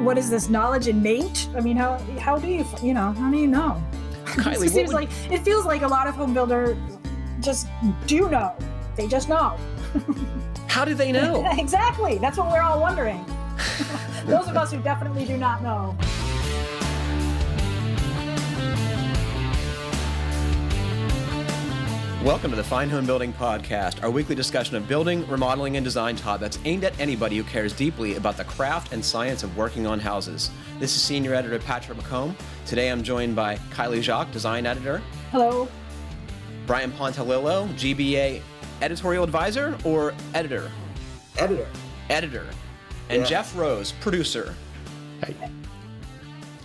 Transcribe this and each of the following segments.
what is this, knowledge innate? I mean, how do you know? Kylie, it feels like a lot of home builders just do know. They just know. How do they know? Exactly. That's what we're all wondering. Those of us who definitely do not know. Welcome to the Fine Homebuilding podcast, our weekly discussion of building, remodeling, and design that's aimed at anybody who cares deeply about the craft and science of working on houses. This is Senior Editor Patrick McComb. Today I'm joined by Kiley Jacques, Design Editor. Hello. Brian Pontalillo, GBA Editorial Advisor or Editor? Editor. And Jeff Rose, Producer. Hey.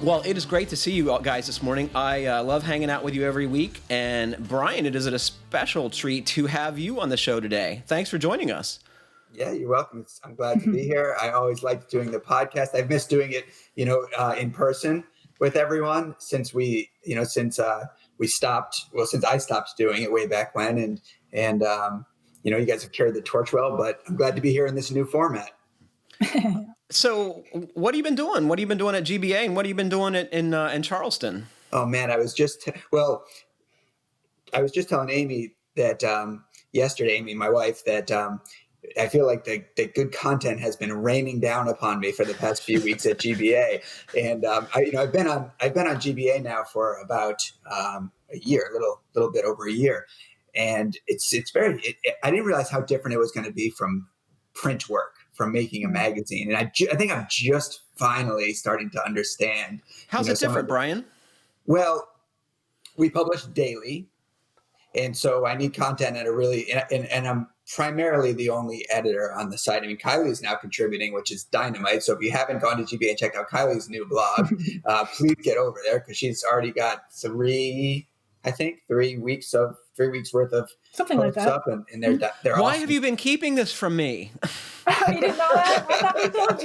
Well, it is great to see you guys this morning. I love hanging out with you every week. And Brian, it is a special treat to have you on the show today. Thanks for joining us. Yeah, you're welcome. I'm glad to be here. I always liked doing the podcast. I've missed doing it, in person with everyone since since I stopped doing it way back when. And you guys have carried the torch well, but I'm glad to be here in this new format. So what have you been doing? What have you been doing at GBA and what have you been doing in Charleston? Oh man, I was just telling Amy that yesterday, Amy, my wife, that I feel like the good content has been raining down upon me for the past few weeks at GBA. And I've been on GBA now for about a year, a little bit over a year. And I didn't realize how different it was going to be from print work, from making a magazine. And I think I'm just finally starting to understand. How's it different, Brian? Well, we publish daily. And so I need content at and I'm primarily the only editor on the site. I mean, Kiley's now contributing, which is dynamite. So if you haven't gone to GBA and checked out Kiley's new blog, please get over there because she's already got 3 weeks worth of something like that up, and they're Why awesome. have you been keeping this from me? You didn't know that? I thought we told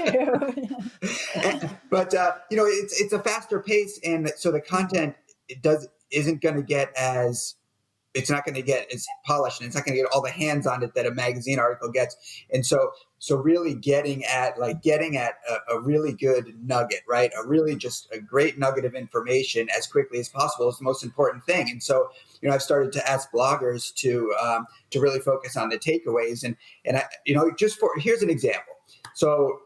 you. But it's a faster pace, and so the content it's not going to get as polished, and it's not going to get all the hands on it that a magazine article gets. And so really getting at a really good nugget, right? Just a great nugget of information as quickly as possible is the most important thing. And so, I've started to ask bloggers to really focus on the takeaways. And here's an example. So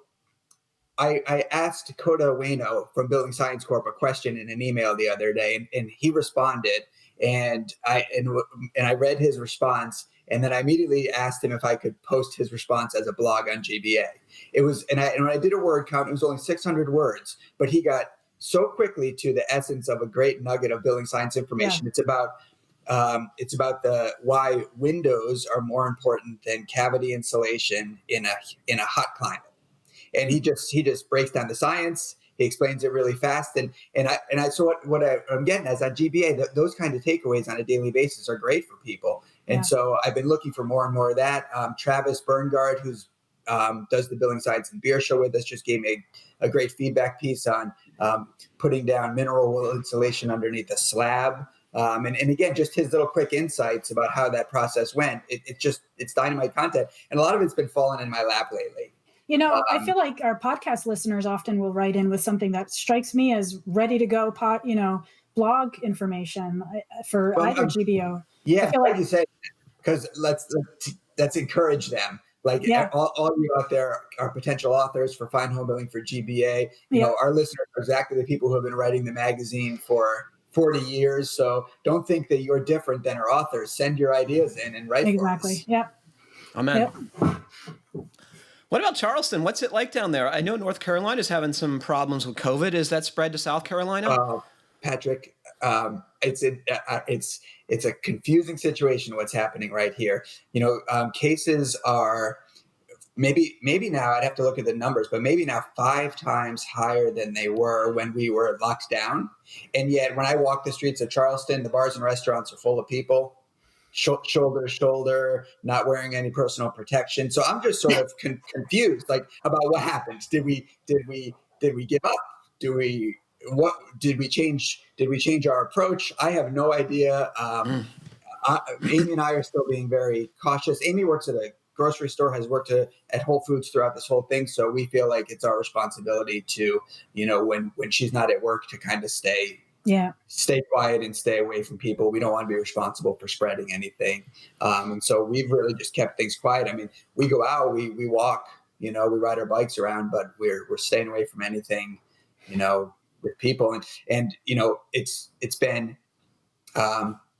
I asked Kota Ueno from Building Science Corp a question in an email the other day, and he responded. And I read his response, and then I immediately asked him if I could post his response as a blog on GBA. It was, and when I did a word count, it was only 600 words, but he got so quickly to the essence of a great nugget of building science information. Yeah. It's about why windows are more important than cavity insulation in a hot climate, and he just breaks down the science. He explains it really fast, and so what I'm getting is at GBA, those kind of takeaways on a daily basis are great for people, and so I've been looking for more and more of that. Travis Berngard, who's does the Building Science and Beer Show with us, just gave me a great feedback piece on putting down mineral wool insulation underneath a slab, and again, just his little quick insights about how that process went. It's dynamite content, and a lot of it's been falling in my lap lately. I feel like our podcast listeners often will write in with something that strikes me as ready to go blog information for either GBO. Yeah, I feel like you say, because let's encourage them. All you out there are potential authors for Fine Homebuilding for GBA. Our listeners are exactly the people who have been writing the magazine for 40 years. So don't think that you're different than our authors. Send your ideas in and write for us. Exactly. Yep. Amen. Yep. What about Charleston? What's it like down there? I know North Carolina is having some problems with COVID. Is that spread to South Carolina? Patrick, it's a confusing situation what's happening right here. Cases are maybe now, I'd have to look at the numbers, but maybe now 5 times higher than they were when we were locked down. And yet when I walk the streets of Charleston, the bars and restaurants are full of people. Shoulder to shoulder, not wearing any personal protection. So I'm just sort of confused, about what happened. Did we give up? Did we change our approach? I have no idea. Amy and I are still being very cautious. Amy works at a grocery store, has worked at Whole Foods throughout this whole thing. So we feel like it's our responsibility to, when she's not at work, to kind of stay quiet and stay away from people. We don't want to be responsible for spreading anything. And so we've really just kept things quiet. I mean, we go out, we walk, we ride our bikes around, but we're staying away from anything, with people. And it's been,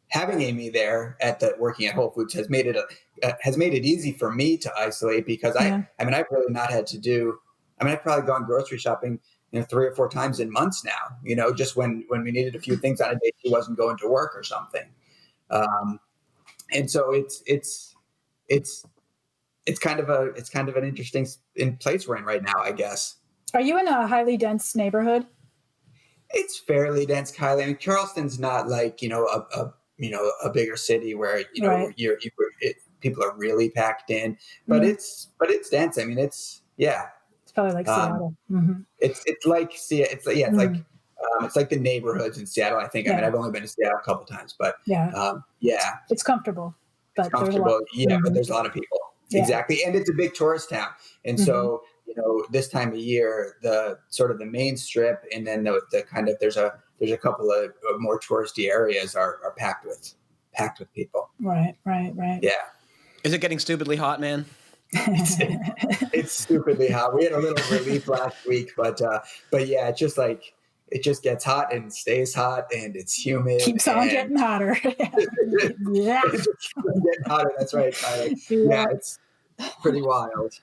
having Amy there working at Whole Foods has made it easy for me to isolate, because I've really not had to do. I've probably gone grocery shopping 3 or 4 times in months now. Just when we needed a few things on a day she wasn't going to work or something. And so it's kind of an interesting place we're in right now, I guess. Are you in a highly dense neighborhood? It's fairly dense, Kiley. I mean, Charleston's not like a bigger city where people are really packed in, but it's dense. I mean, it's probably like Seattle. It's like it's like the neighborhoods in Seattle, I think. I mean, I've only been to Seattle a couple times, but it's comfortable. But but there's a lot of people. Exactly, and it's a big tourist town, and so this time of year, the sort of the main strip, and then the kind of there's a couple of more touristy areas are packed with people. Right. Yeah. Is it getting stupidly hot, man? It's stupidly hot. We had a little relief last week, but yeah, it's just like it just gets hot and stays hot, and it's humid. Keeps on getting hotter. It's getting hotter. That's right, Tyler. Yeah, it's pretty wild.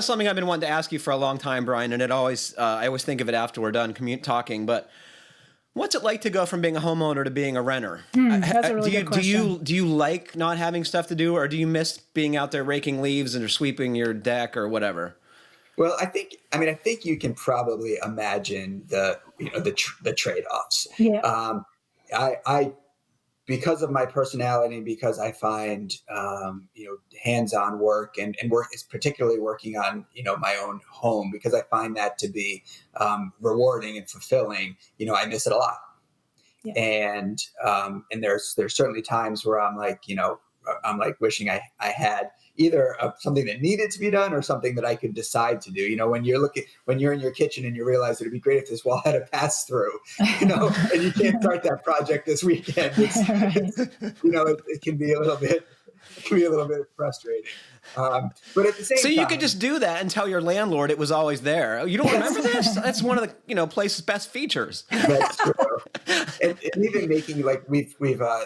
Something I've been wanting to ask you for a long time, Brian, and I always think of it after we're done talking, but what's it like to go from being a homeowner to being a renter? That's a really good question. Do you like not having stuff to do, or do you miss being out there raking leaves or sweeping your deck or whatever? Well, I think you can probably imagine the trade-offs. Yeah. I because of my personality, because I find hands-on work and work is particularly working on my own home, because I find that to be rewarding and fulfilling. I miss it a lot. Yeah. And there's certainly times where I'm like wishing I had either something that needed to be done or something that I could decide to do. When you're in your kitchen and you realize it'd be great if this wall had a pass through, and you can't start that project this weekend. It can be a little bit frustrating. But at the same time, you could just do that and tell your landlord it was always there. You don't remember this? That's one of the place's best features. That's true. and even making we've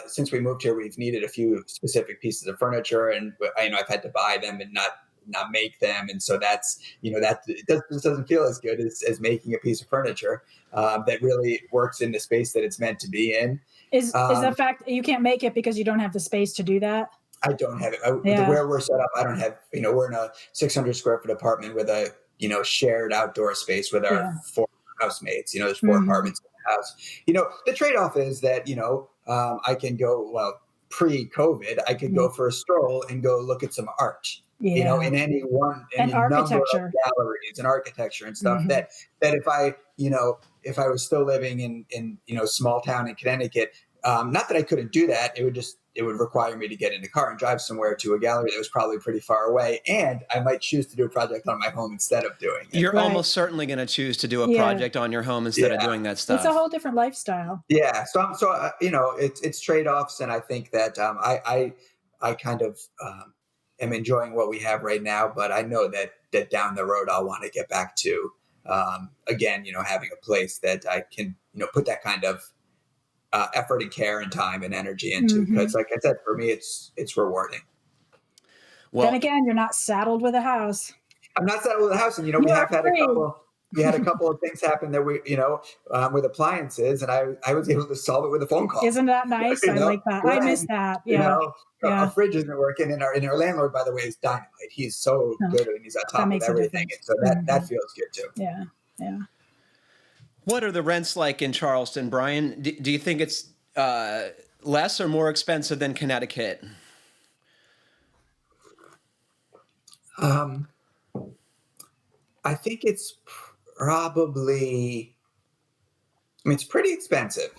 since we moved here, we've needed a few specific pieces of furniture, and I've had to buy them and not make them, and so that's that it doesn't feel as good as making a piece of furniture that really works in the space that it's meant to be in. Is the fact you can't make it because you don't have the space to do that? I don't have it. Where we're set up, I don't have, we're in a 600 square foot apartment with a, shared outdoor space with our 4 housemates. There's 4 apartments in the house. The trade-off is that, I can go, pre-COVID, I could go for a stroll and go look at some art, in any number of galleries and architecture and stuff that if I was still living in small town in Connecticut, not that I couldn't do that, it would require me to get in a car and drive somewhere to a gallery that was probably pretty far away. And I might choose to do a project on my home instead of doing it. You're almost certainly going to choose to do a project on your home instead of doing that stuff. It's a whole different lifestyle. Yeah. It's trade-offs. And I think that I kind of am enjoying what we have right now, but I know that down the road, I'll want to get back to, again, having a place that I can, put that kind of effort and care and time and energy into, because like I said, for me, it's rewarding. Well, then again, you're not saddled with a house. I'm not saddled with a house. And, we have had a couple of things happen that we, with appliances, and I was able to solve it with a phone call. Isn't that nice? I like that. I miss that. Yeah. Our fridge isn't working, and our landlord, by the way, is dynamite. He's so good, and he's on top of everything. And so that feels good too. Yeah. Yeah. What are the rents like in Charleston, Brian? Do you think it's less or more expensive than Connecticut? I think it's probably, it's pretty expensive.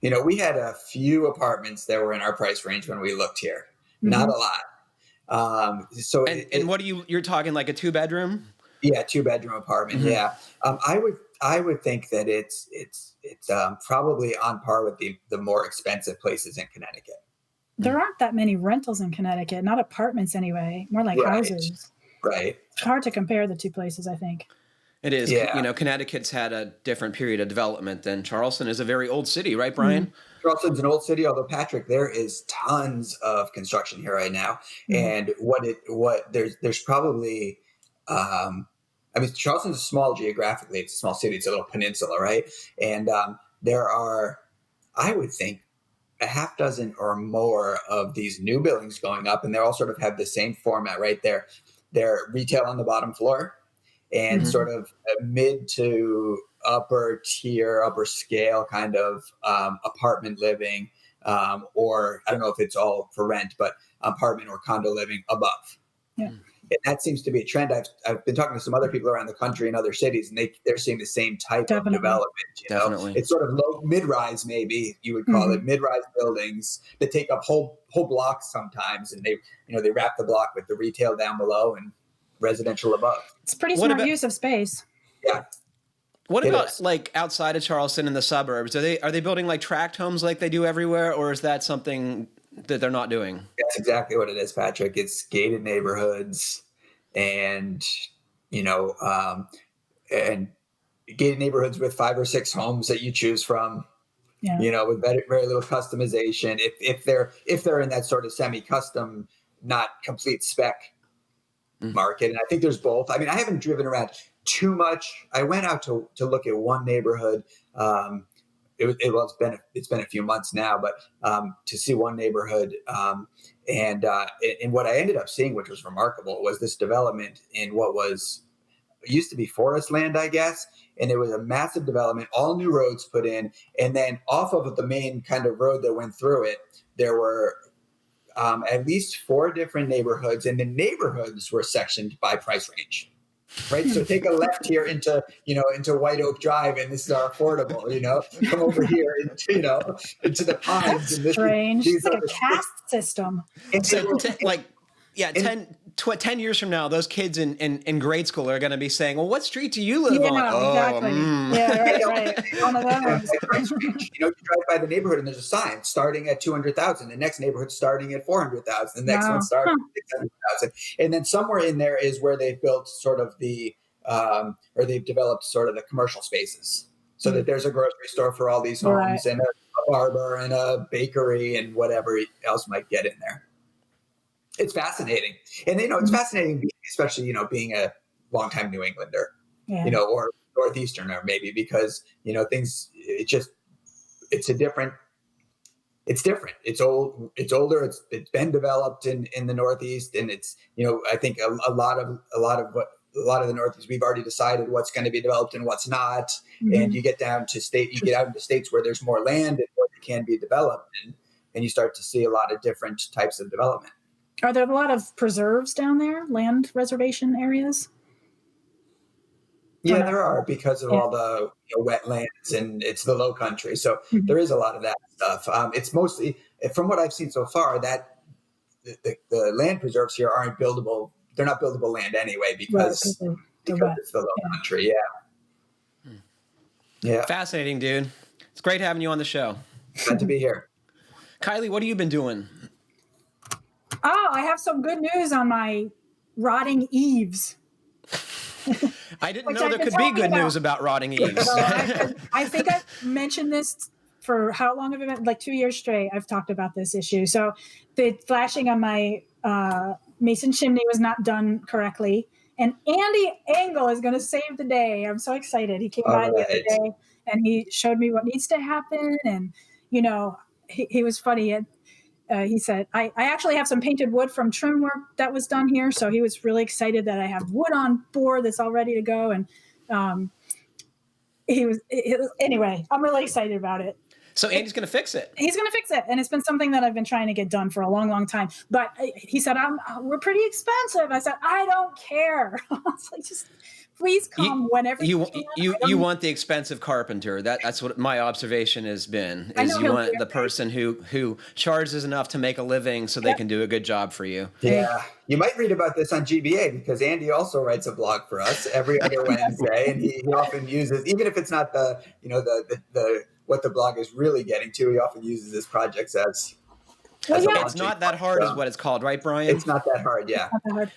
We had a few apartments that were in our price range when we looked here. Not a lot. And what you're talking like a 2-bedroom? Yeah, 2-bedroom apartment. Mm-hmm. Yeah. I would think that it's probably on par with the more expensive places in Connecticut. There aren't that many rentals in Connecticut, not apartments anyway, more like houses. Right. It's hard to compare the two places, I think. It is. Yeah. Connecticut's had a different period of development than Charleston is a very old city, right, Brian? Charleston's an old city, although Patrick, there is tons of construction here right now. And there's probably, Charleston's small geographically. It's a small city. It's a little peninsula, right? And there are, I would think, a half dozen or more of these new buildings going up, and they all sort of have the same format, right? They're retail on the bottom floor and sort of a mid to upper tier, upper scale kind of apartment living, or I don't know if it's all for rent, but apartment or condo living above. Yeah. And that seems to be a trend. I've been talking to some other people around the country in other cities, and they're seeing the same type of development. Definitely. It's sort of low mid-rise, maybe you would call it, mid-rise buildings that take up whole blocks sometimes, and they wrap the block with the retail down below and residential above. It's pretty smart use of space. Yeah. What about like outside of Charleston in the suburbs? Are they building like tract homes like they do everywhere, or is that something that they're not doing? That's exactly what it is, Patrick. It's gated neighborhoods and gated neighborhoods with 5 or 6 homes that you choose from, with very, very little customization. If they're in that sort of semi-custom, not complete spec market. And I think there's both. I mean, I haven't driven around too much. I went out to look at one neighborhood. It's been a few months now, but to see one neighborhood, and what I ended up seeing, which was remarkable, was this development in what used to be forest land, I guess, and it was a massive development, all new roads put in, and then off of the main kind of road that went through it, there were at least 4 different neighborhoods, and the neighborhoods were sectioned by price range. Right. So take a left here into White Oak Drive, and this is our affordable, come over here into the Pines. And this strange. It's like a caste system. And so 10 years from now, those kids in grade school are going to be saying, well, what street do you live on? Exactly. Yeah, right. One of those. You drive by the neighborhood and there's a sign starting at 200,000. The next neighborhood starting at 400,000. The next one starting at 600,000. And then somewhere in there is where they've built sort of or they've developed sort of the commercial spaces, so that there's a grocery store for all these homes and a barber and a bakery and whatever else might get in there. It's fascinating. And, it's fascinating, especially, being a longtime New Englander, or Northeasterner maybe, because, things, it's different. It's old, it's older. It's been developed in the Northeast. And it's, I think a lot of the Northeast, we've already decided what's going to be developed and what's not. And you get out into states where there's more land and more that can be developed. And you start to see a lot of different types of development. Are there a lot of preserves down there, land reservation areas? Yeah, there are, because of all the wetlands, and it's the low country. So there is a lot of that stuff. It's mostly, from what I've seen so far, that the land preserves here aren't buildable. They're not buildable land anyway, because it's the low country. Yeah. Yeah. Fascinating, dude. It's great having you on the show. Glad to be here. Kylie, what have you been doing? Oh, I have some good news on my rotting eaves. I didn't know there could be good news about rotting eaves. I think I've mentioned this for how long have it been? Like 2 years straight. I've talked about this issue. So the flashing on my mason chimney was not done correctly. And Andy Engel is going to save the day. I'm so excited. He came by the other day and he showed me what needs to happen. And, he was funny. He said, I actually have some painted wood from trim work that was done here. So he was really excited that I have wood on board that's all ready to go. And anyway, I'm really excited about it. So Andy's going to fix it. He's going to fix it. And it's been something that I've been trying to get done for a long, long time. But he said, we're pretty expensive. I said, I don't care. I was like, just please come whenever you can. You want the expensive carpenter. That's what my observation has been, is you want the person who charges enough to make a living so they can do a good job for you. Yeah. You might read about this on GBA, because Andy also writes a blog for us every other Wednesday. And he often uses, even if it's not the what the blog is really getting to, he often uses his projects as it's not that hard is what it's called, right, Brian? It's not that hard, yeah.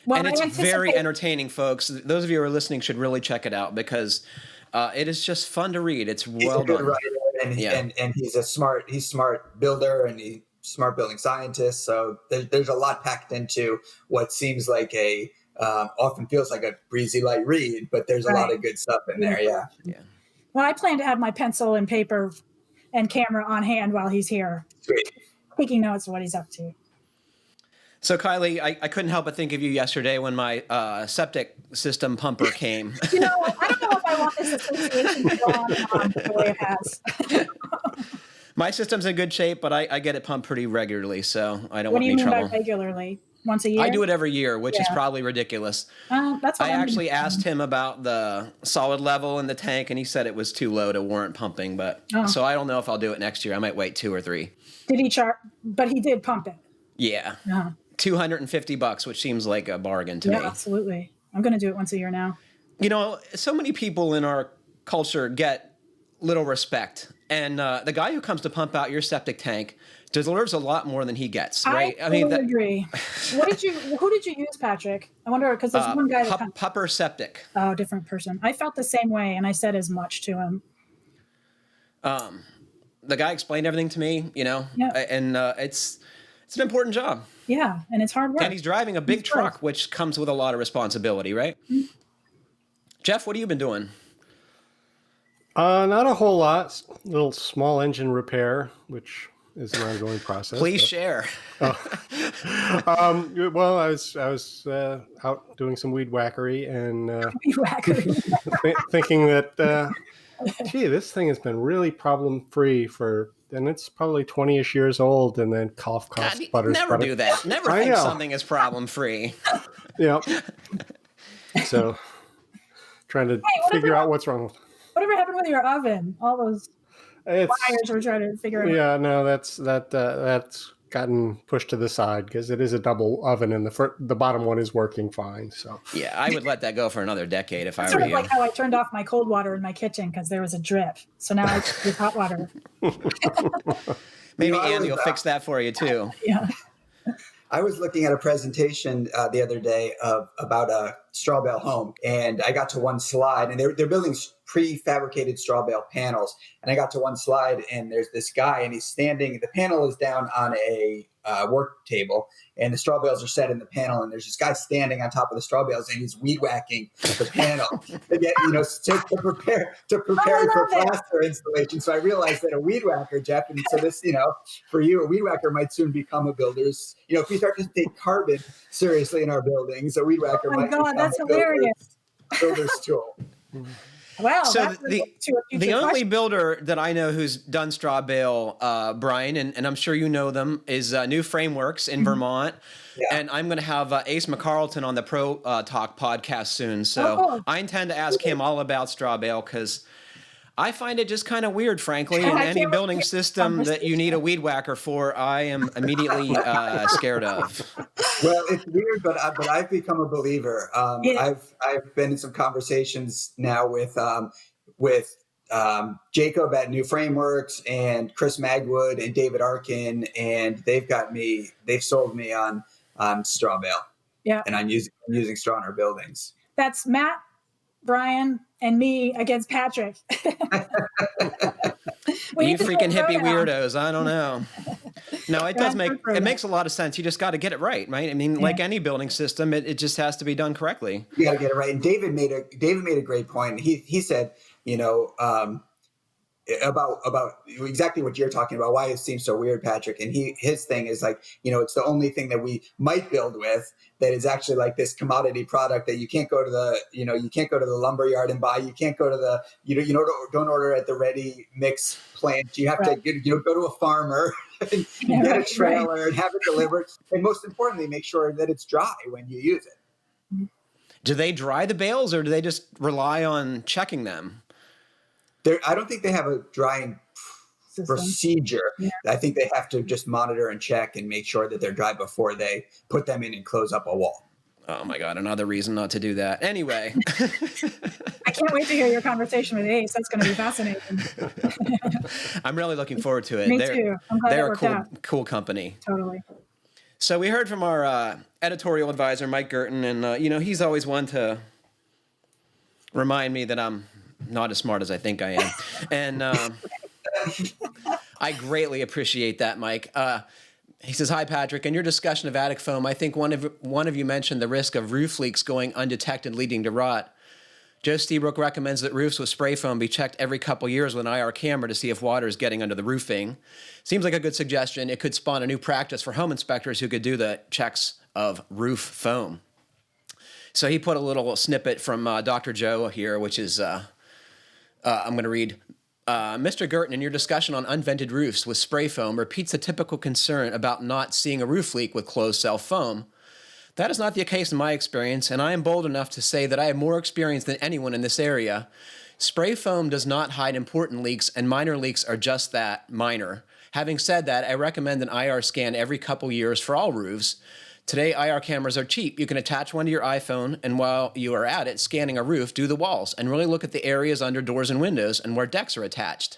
Well, and it's very entertaining, folks. Those of you who are listening should really check it out, because it is just fun to read. It's well done. Writer, and he's a smart builder, and he's smart building scientist. So there's a lot packed into what seems like often feels like a breezy light read, but there's a lot of good stuff in there. Yeah. Well, I plan to have my pencil and paper and camera on hand while he's here. Sweet. Taking notes of what he's up to. So, Kiley, I couldn't help but think of you yesterday when my septic system pumper came. I don't know if I want this association to go on the way it has. My system's in good shape, but I get it pumped pretty regularly, so I don't want any trouble. What do you mean by regularly? Once a year? I do it every year, which is probably ridiculous. That's I actually asked him about the solid level in the tank, and he said it was too low to warrant pumping. So I don't know if I'll do it next year. I might wait 2 or 3. Did he But he did pump it. Yeah. $250, which seems like a bargain to me. Yeah, absolutely. I'm going to do it once a year now. So many people in our culture get little respect, and the guy who comes to pump out your septic tank deserves a lot more than he gets, right? I agree. Who did you use, Patrick? I wonder, because there's one guy that Pupper Septic. Oh, different person. I felt the same way, and I said as much to him. The guy explained everything to me, and it's an important job. Yeah, and it's hard work. And he's driving a big truck, which comes with a lot of responsibility, right? Mm-hmm. Jeff, what have you been doing? Not a whole lot. A little small engine repair, which is an ongoing process. Please share. Well, I was out doing some weed whackery and thinking that, gee, this thing has been really problem-free and it's probably 20-ish years old, and then cough, sputter. Never do that. Never think something is problem-free. Yeah. So, trying to figure out what's wrong with it. Whatever happened with your oven? All those wires we're trying to figure out. Yeah, no, that's gotten pushed to the side, because it is a double oven, and the bottom one is working fine. So yeah, I would let that go for another decade if I were you. Sort of like how I turned off my cold water in my kitchen because there was a drip. So now I use hot water. Maybe Andy will fix that for you too. Yeah. I was looking at a presentation the other day about a straw bale home, and I got to one slide, and they're building prefabricated straw bale panels. And I got to one slide, and there's this guy, and he's standing. The panel is down on a work table, and the straw bales are set in the panel. And there's this guy standing on top of the straw bales, and he's weed whacking the panel to get, to prepare for plaster installation. So I realized that a weed whacker, Jeff, and so this, for you, a weed whacker might soon become a builder's. If we start to take carbon seriously in our buildings, a weed whacker might become that's hilarious. Builder's tool. Wow. So the only builder that I know who's done straw bale, Brian, and I'm sure you know them, is New Frameworks in Vermont. Yeah. And I'm going to have Ace McCarlton on the Pro Talk podcast soon. So I intend to ask him all about straw bale, because I find it just kind of weird, frankly. And any building system that you need a weed whacker for, I am immediately scared of. Well, it's weird, but I've become a believer. I've been in some conversations now with Jacob at New Frameworks and Chris Magwood and David Arkin, and they've sold me on straw bale. Yeah, and I'm using straw in our buildings. That's Matt, Brian, and me against Patrick. You freaking hippie weirdos. I don't know. No, it makes a lot of sense. You just got to get it right? I mean, like any building system, it just has to be done correctly. You got to get it right. And David made a great point. He said, about exactly what you're talking about, why it seems so weird, Patrick. And his thing is like, it's the only thing that we might build with that is actually like this commodity product that you can't go to the lumber yard and buy. You can't go to the, don't order at the ready mix plant. You have to go to a farmer and get a trailer and have it delivered. And most importantly, make sure that it's dry when you use it. Do they dry the bales, or do they just rely on checking them? I don't think they have a drying procedure. Yeah. I think they have to just monitor and check and make sure that they're dry before they put them in and close up a wall. Oh my God, another reason not to do that. Anyway. I can't wait to hear your conversation with Ace. That's going to be fascinating. I'm really looking forward to it. Me too. I'm glad they're a cool company. Totally. So we heard from our editorial advisor, Mike Guertin, and he's always one to remind me that I'm not as smart as I think I am. And I greatly appreciate that, Mike. He says, "Hi, Patrick. In your discussion of attic foam, I think one of you mentioned the risk of roof leaks going undetected, leading to rot. Joe Steebrook recommends that roofs with spray foam be checked every couple years with an IR camera to see if water is getting under the roofing. Seems like a good suggestion. It could spawn a new practice for home inspectors who could do the checks of roof foam." So he put a little snippet from Dr. Joe here, which is, I'm going to read. Mr. Guertin, in your discussion on unvented roofs with spray foam, repeats the typical concern about not seeing a roof leak with closed cell foam. That is not the case in my experience, and I am bold enough to say that I have more experience than anyone in this area. Spray foam does not hide important leaks, and minor leaks are just that, minor. Having said that, I recommend an IR scan every couple years for all roofs. Today, IR cameras are cheap. You can attach one to your iPhone, and while you are at it, scanning a roof, do the walls, and really look at the areas under doors and windows and where decks are attached.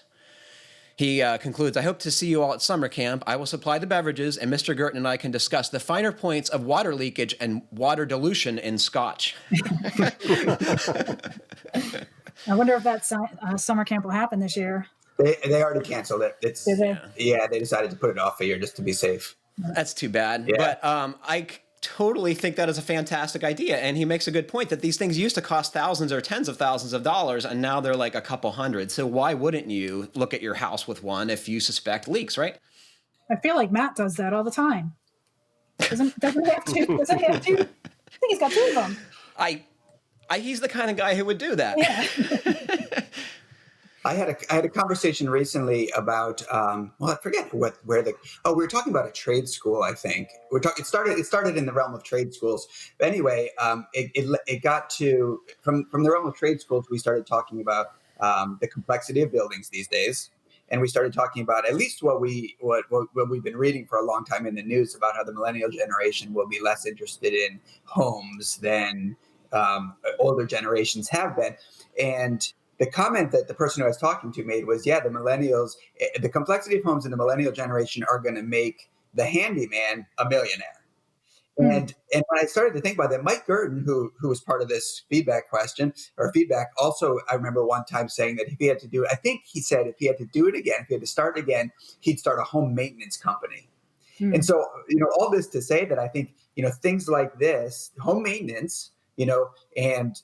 He concludes, "I hope to see you all at summer camp. I will supply the beverages, and Mr. Guertin and I can discuss the finer points of water leakage and water dilution in Scotch." I wonder if that summer camp will happen this year. They already canceled it. Did they? Yeah, they decided to put it off a year just to be safe. That's too bad. Yeah. But I totally think that is a fantastic idea. And he makes a good point that these things used to cost thousands or tens of thousands of dollars, and now they're like a couple hundred. So why wouldn't you look at your house with one if you suspect leaks, right? I feel like Matt does that all the time. Doesn't he have two? Doesn't he have two? I think he's got two of them. He's the kind of guy who would do that. Yeah. I had a conversation recently about I forget we were talking about a trade school. I think it started in the realm of trade schools. But anyway, it got to from the realm of trade schools. We started talking about the complexity of buildings these days, and we started talking about at least what we've been reading for a long time in the news about how the millennial generation will be less interested in homes than older generations have been, and the comment that the person who I was talking to made was, the millennials, the complexity of homes in the millennial generation are going to make the handyman a millionaire. Mm. And when I started to think about that, Mike Guertin, who was part of this feedback, also, I remember one time saying that if he had to do it, I think he said if he had to do it again, if he had to start again, he'd start a home maintenance company. Mm. And so, all this to say that I think, things like this, home maintenance, and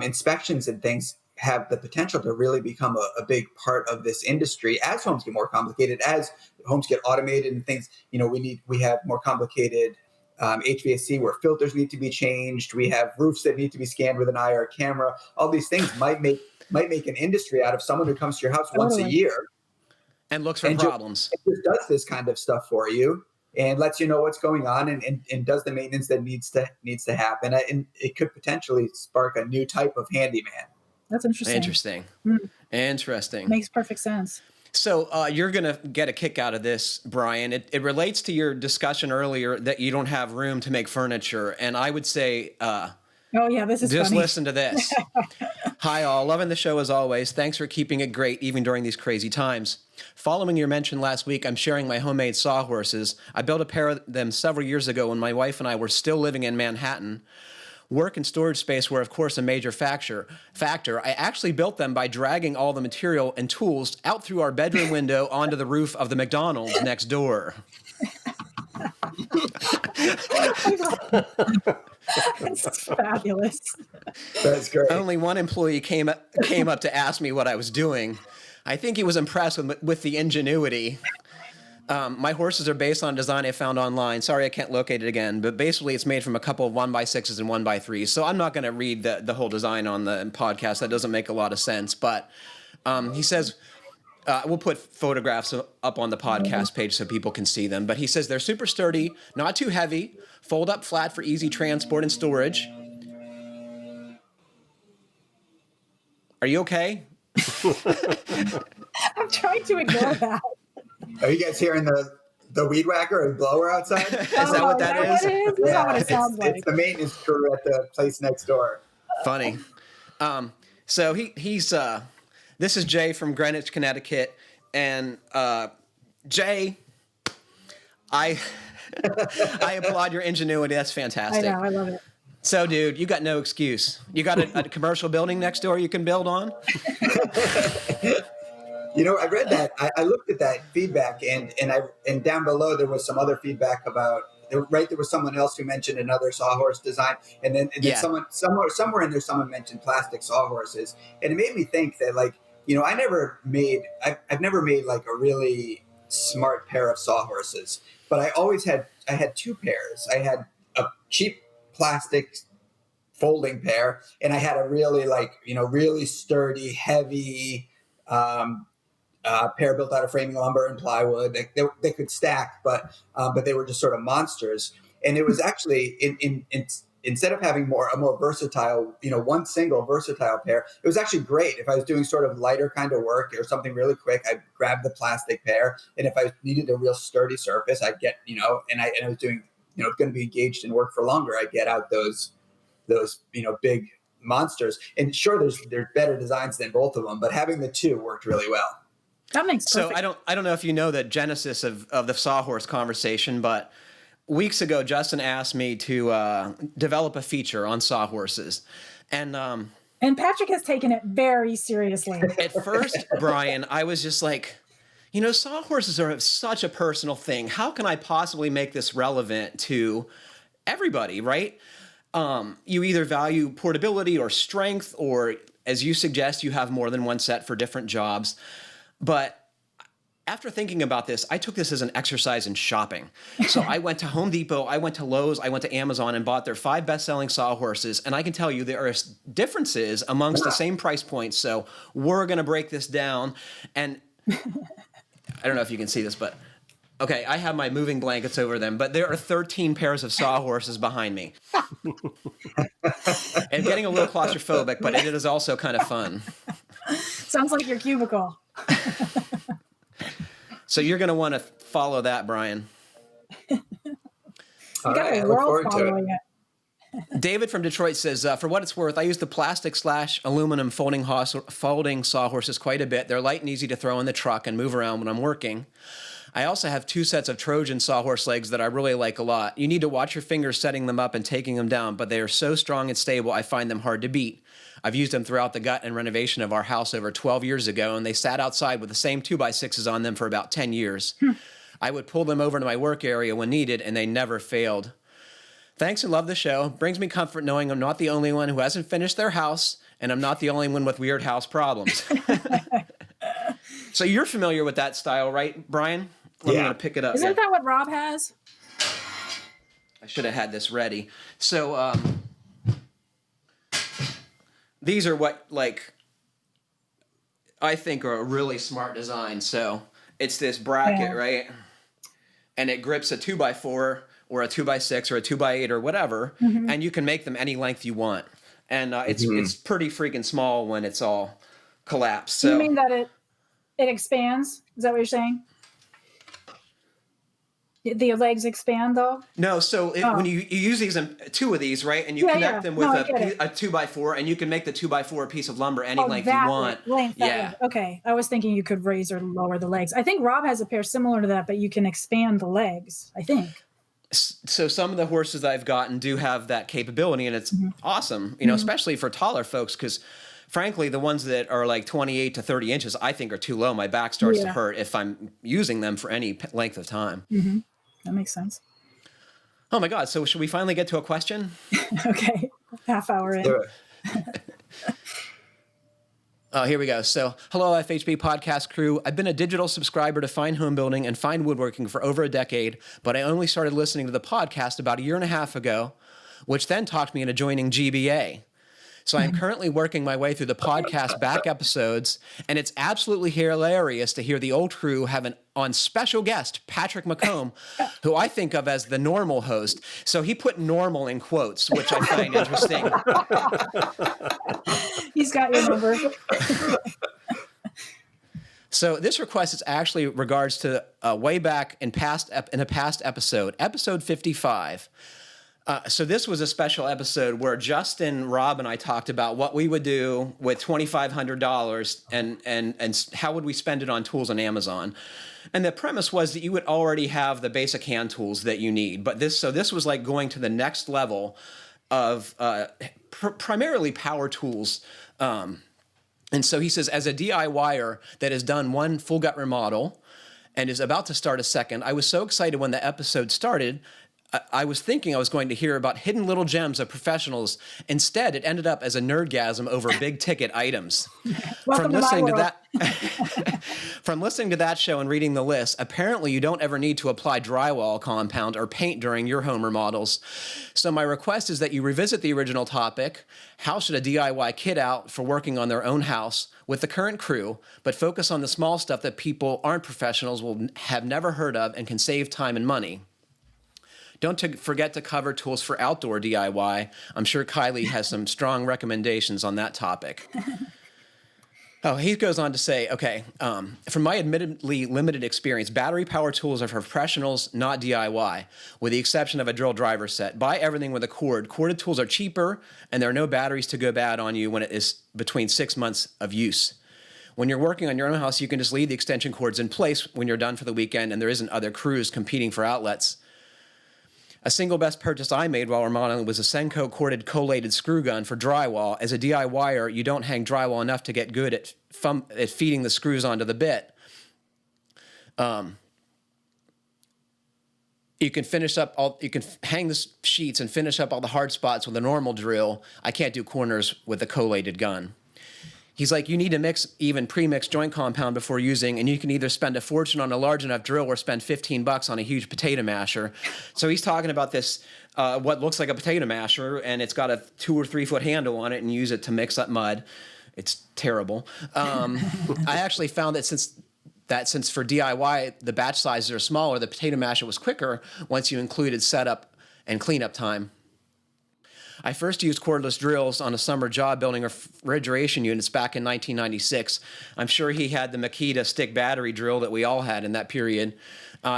inspections and things have the potential to really become a big part of this industry as homes get more complicated, as homes get automated and things. We have more complicated HVAC where filters need to be changed. We have roofs that need to be scanned with an IR camera. All these things might make an industry out of someone who comes to your house once a year and looks for problems. Just does this kind of stuff for you and lets you know what's going on and does the maintenance that needs to happen. And it could potentially spark a new type of handyman. That's interesting. Interesting. Makes perfect sense. So you're going to get a kick out of this, Brian. It relates to your discussion earlier that you don't have room to make furniture. And I would say... this is just funny. Listen to this. Hi, all. Loving the show as always. Thanks for keeping it great even during these crazy times. Following your mention last week, I'm sharing my homemade sawhorses. I built a pair of them several years ago when my wife and I were still living in Manhattan. Work and storage space were, of course, a major factor. I actually built them by dragging all the material and tools out through our bedroom window onto the roof of the McDonald's next door. It's fabulous. That's great. Only one employee came up to ask me what I was doing. I think he was impressed with the ingenuity. My horses are based on a design I found online. Sorry, I can't locate it again. But basically, it's made from a couple of 1x6s and 1x3s. So I'm not going to read the whole design on the podcast. That doesn't make a lot of sense. But he says, we'll put photographs up on the podcast page so people can see them. But he says they're super sturdy, not too heavy, fold up flat for easy transport and storage. Are you okay? I'm trying to ignore that. Are you guys hearing the weed whacker or blower outside? Is that what that is? What it is? That's not what it sounds like. It's the maintenance crew at the place next door. Funny. So he's this is Jay from Greenwich, Connecticut, and Jay, I applaud your ingenuity. That's fantastic. I know, I love it. So, dude, you got no excuse. You got a commercial building next door you can build on? You know, I read that. I looked at that feedback, and down below there was some other feedback about. There was someone else who mentioned another sawhorse design, and then someone somewhere in there someone mentioned plastic sawhorses, and it made me think that, like, you know, I've never made like a really smart pair of sawhorses, but I had two pairs. I had a cheap plastic folding pair, and I had a really, like, you know, really sturdy, heavy pair built out of framing lumber and plywood. They could stack, but they were just sort of monsters. And it was actually instead of having a more versatile, you know, one single versatile pair, it was actually great. If I was doing sort of lighter kind of work or something really quick, I'd grab the plastic pair. And if I needed a real sturdy surface, I'd get, you know, and I was doing, you know, going to be engaged in work for longer, I'd get out those, you know, big monsters. And sure, there's better designs than both of them, but having the two worked really well. That makes perfect. So I don't know if you know the genesis of the Sawhorse conversation, but weeks ago, Justin asked me to develop a feature on sawhorses. And Patrick has taken it very seriously. At first, Brian, I was just like, you know, sawhorses are such a personal thing. How can I possibly make this relevant to everybody, right? You either value portability or strength, or, as you suggest, you have more than one set for different jobs. But after thinking about this, I took this as an exercise in shopping. So I went to Home Depot, I went to Lowe's, I went to Amazon and bought their 5 best-selling sawhorses. And I can tell you there are differences amongst the same price points. So we're going to break this down. And I don't know if you can see this, but okay, I have my moving blankets over them, but there are 13 pairs of sawhorses behind me. I'm getting a little claustrophobic, but it is also kind of fun. Sounds like your cubicle. So you're going to want to follow that, Brian. You got a world following it. David from Detroit says, for what it's worth, I use the plastic/aluminum folding sawhorses quite a bit. They're light and easy to throw in the truck and move around when I'm working. I also have 2 sets of Trojan sawhorse legs that I really like a lot. You need to watch your fingers setting them up and taking them down, but they are so strong and stable, I find them hard to beat. I've used them throughout the gut and renovation of our house over 12 years ago, and they sat outside with the same 2x6s on them for about 10 years. I would pull them over to my work area when needed, and they never failed. Thanks and love the show. Brings me comfort knowing I'm not the only one who hasn't finished their house, and I'm not the only one with weird house problems. So you're familiar with that style, right, Brian? I'm going to pick it up. Isn't that what Rob has? I should have had this ready. So these are what, like, I think are a really smart design. So it's this bracket, right? And it grips a 2x4 or a 2x6 or a 2x8 or whatever, and you can make them any length you want. And it's pretty freaking small when it's all collapsed. So you mean that it expands? Is that what you're saying? The legs expand, though? No, so when you use these, 2 of these, right, and you connect them with a 2x4, and you can make the 2x4 piece of lumber any length you want. Length, okay. I was thinking you could raise or lower the legs. I think Rob has a pair similar to that, but you can expand the legs, I think. So some of the horses that I've gotten do have that capability, and it's awesome, you know, especially for taller folks, because frankly, the ones that are like 28 to 30 inches, I think are too low. My back starts to hurt if I'm using them for any length of time. That makes sense. Oh my God. So should we finally get to a question? Okay. Half hour in. Oh, here we go. So, hello, FHB podcast crew. I've been a digital subscriber to Fine Homebuilding and Fine Woodworking for over a decade, but I only started listening to the podcast about a year and a half ago, which then talked me into joining GBA. So I'm currently working my way through the podcast back episodes, and it's absolutely hilarious to hear the old crew have an on special guest, Patrick McComb, who I think of as the normal host. So he put normal in quotes, which I find interesting. He's got your number. So this request is actually regards to way back in a past episode, episode 55. So this was a special episode where Justin, Rob, and I talked about what we would do with $2,500 and how would we spend it on tools on Amazon. And the premise was that you would already have the basic hand tools that you need. But this was like going to the next level of primarily power tools. And so he says, as a DIYer that has done one full gut remodel and is about to start a second, I was so excited when the episode started. I was thinking I was going to hear about hidden little gems of professionals. Instead, it ended up as a nerdgasm over big ticket items. From listening to that show and reading the list, apparently you don't ever need to apply drywall compound or paint during your home remodels. So my request is that you revisit the original topic, how should a DIY kit out for working on their own house with the current crew, but focus on the small stuff that people aren't professionals will have never heard of and can save time and money. Don't forget to cover tools for outdoor DIY. I'm sure Kiley has some strong recommendations on that topic. Oh, he goes on to say, okay, from my admittedly limited experience, battery power tools are for professionals, not DIY, with the exception of a drill driver set. Buy everything with a cord. Corded tools are cheaper, and there are no batteries to go bad on you when it is between 6 months of use. When you're working on your own house, you can just leave the extension cords in place when you're done for the weekend, and there isn't other crews competing for outlets. A single best purchase I made while remodeling was a Senko corded collated screw gun for drywall. As a DIYer, you don't hang drywall enough to get good at feeding the screws onto the bit. You can hang the sheets and finish up all the hard spots with a normal drill. I can't do corners with a collated gun. He's like, you need to mix even pre-mixed joint compound before using, and you can either spend a fortune on a large enough drill or spend $15 on a huge potato masher. So he's talking about this, what looks like a potato masher, and it's got a 2 or 3 foot handle on it, and use it to mix up mud. It's terrible. I actually found that since for DIY, the batch sizes are smaller, the potato masher was quicker once you included setup and cleanup time. I first used cordless drills on a summer job building refrigeration units back in 1996. I'm sure he had the Makita stick battery drill that we all had in that period.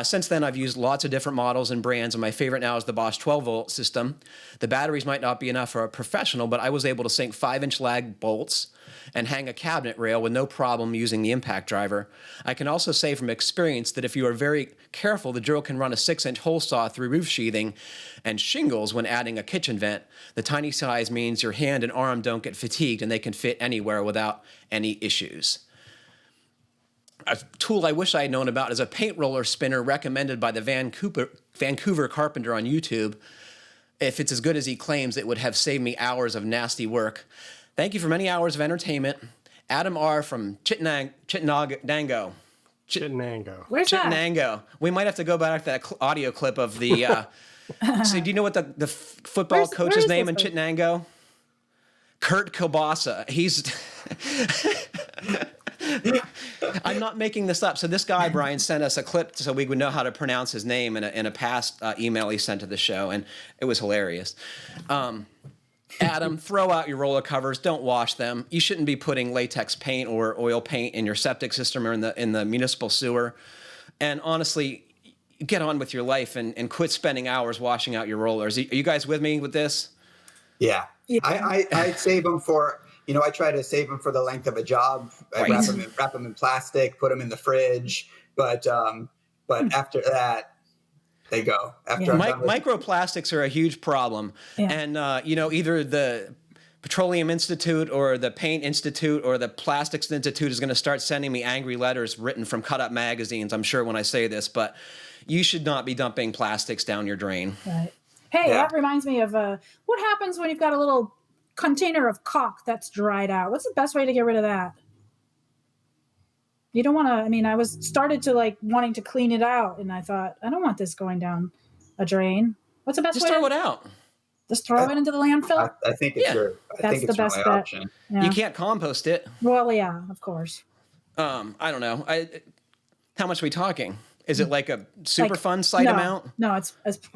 Since then, I've used lots of different models and brands, and my favorite now is the Bosch 12-volt system. The batteries might not be enough for a professional, but I was able to sink 5-inch lag bolts and hang a cabinet rail with no problem using the impact driver. I can also say from experience that if you are very careful, the drill can run a 6-inch hole saw through roof sheathing and shingles when adding a kitchen vent. The tiny size means your hand and arm don't get fatigued and they can fit anywhere without any issues. A tool I wish I had known about is a paint roller spinner recommended by the Vancouver carpenter on YouTube. If it's as good as he claims, it would have saved me hours of nasty work. Thank you for many hours of entertainment. Adam R. from Chittenango. Where's that? Chittenango. We might have to go back to that audio clip of the... so do you know what the football coach's name in Chittenango? Kurt Kielbasa. He's... I'm not making this up. So this guy, Brian, sent us a clip so we would know how to pronounce his name in a past email he sent to the show, and it was hilarious. Adam, throw out your roller covers. Don't wash them. You shouldn't be putting latex paint or oil paint in your septic system or in the municipal sewer. And honestly, get on with your life and quit spending hours washing out your rollers. Are you guys with me with this? Yeah. I save them for... I try to save them for the length of a job. I wrap them in plastic, put them in the fridge. But after that, they go. Microplastics are a huge problem. Yeah. And, either the Petroleum Institute or the Paint Institute or the Plastics Institute is going to start sending me angry letters written from cut-up magazines, I'm sure, when I say this. But you should not be dumping plastics down your drain. Right. Hey, that reminds me of what happens when you've got a little container of caulk that's dried out? What's the best way to get rid of that? You don't want to, I mean, I was started to like wanting to clean it out, and I thought, I don't want this going down a drain. What's the best way? Just throw it out. Just throw it into the landfill? I think it's That's the best bet. Option. Yeah. You can't compost it. Well, yeah, of course. I don't know. How much are we talking? Is it like a super fun site amount? No, it's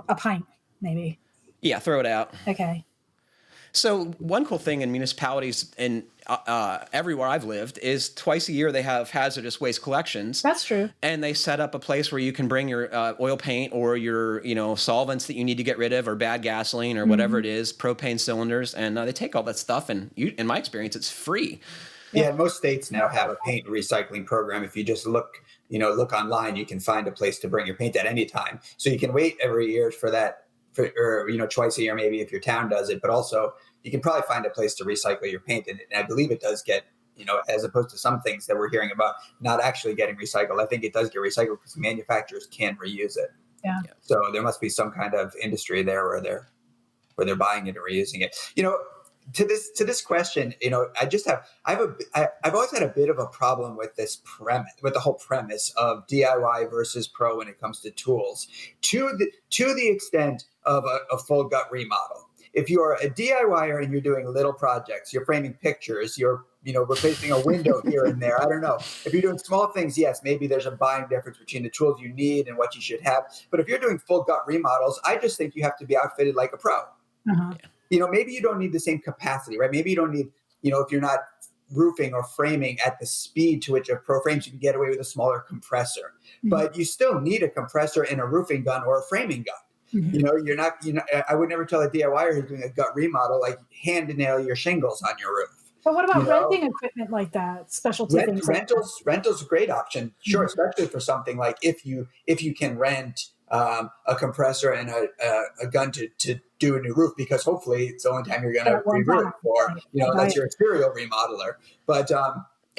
a pint, maybe. Yeah, throw it out. Okay. So one cool thing in municipalities and everywhere I've lived is twice a year they have hazardous waste collections. That's true. And they set up a place where you can bring your oil paint or your solvents that you need to get rid of, or bad gasoline or whatever it is, propane cylinders, and they take all that stuff. And in my experience, it's free. Yeah, most states now have a paint recycling program. If you just look online, you can find a place to bring your paint at any time. So you can wait every year for that. Or twice a year maybe if your town does it, but also you can probably find a place to recycle your paint, and I believe it does get, as opposed to some things that we're hearing about not actually getting recycled. I think it does get recycled because manufacturers can reuse it. Yeah. So there must be some kind of industry there where they're buying it and reusing it. To this question, I've always had a bit of a problem with this premise, with the whole premise of DIY versus pro when it comes to tools, to the extent of a full gut remodel. If you're a DIYer and you're doing little projects, you're framing pictures, you're replacing a window here and there. I don't know. If you're doing small things, yes, maybe there's a buying difference between the tools you need and what you should have. But if you're doing full gut remodels, I just think you have to be outfitted like a pro. Uh-huh. Maybe you don't need the same capacity, right? Maybe you don't need, if you're not roofing or framing at the speed to which a pro frames, you can get away with a smaller compressor. Mm-hmm. But you still need a compressor in a roofing gun or a framing gun. Mm-hmm. I would never tell a DIYer who's doing a gut remodel, like hand nail your shingles on your roof. But what about renting equipment like that? Specialty things. Rental's a great option. Sure, mm-hmm. Especially for something like if you can rent a compressor and a gun to do a new roof, because hopefully it's the only time you're going to re-roof, or that's your exterior remodeler. But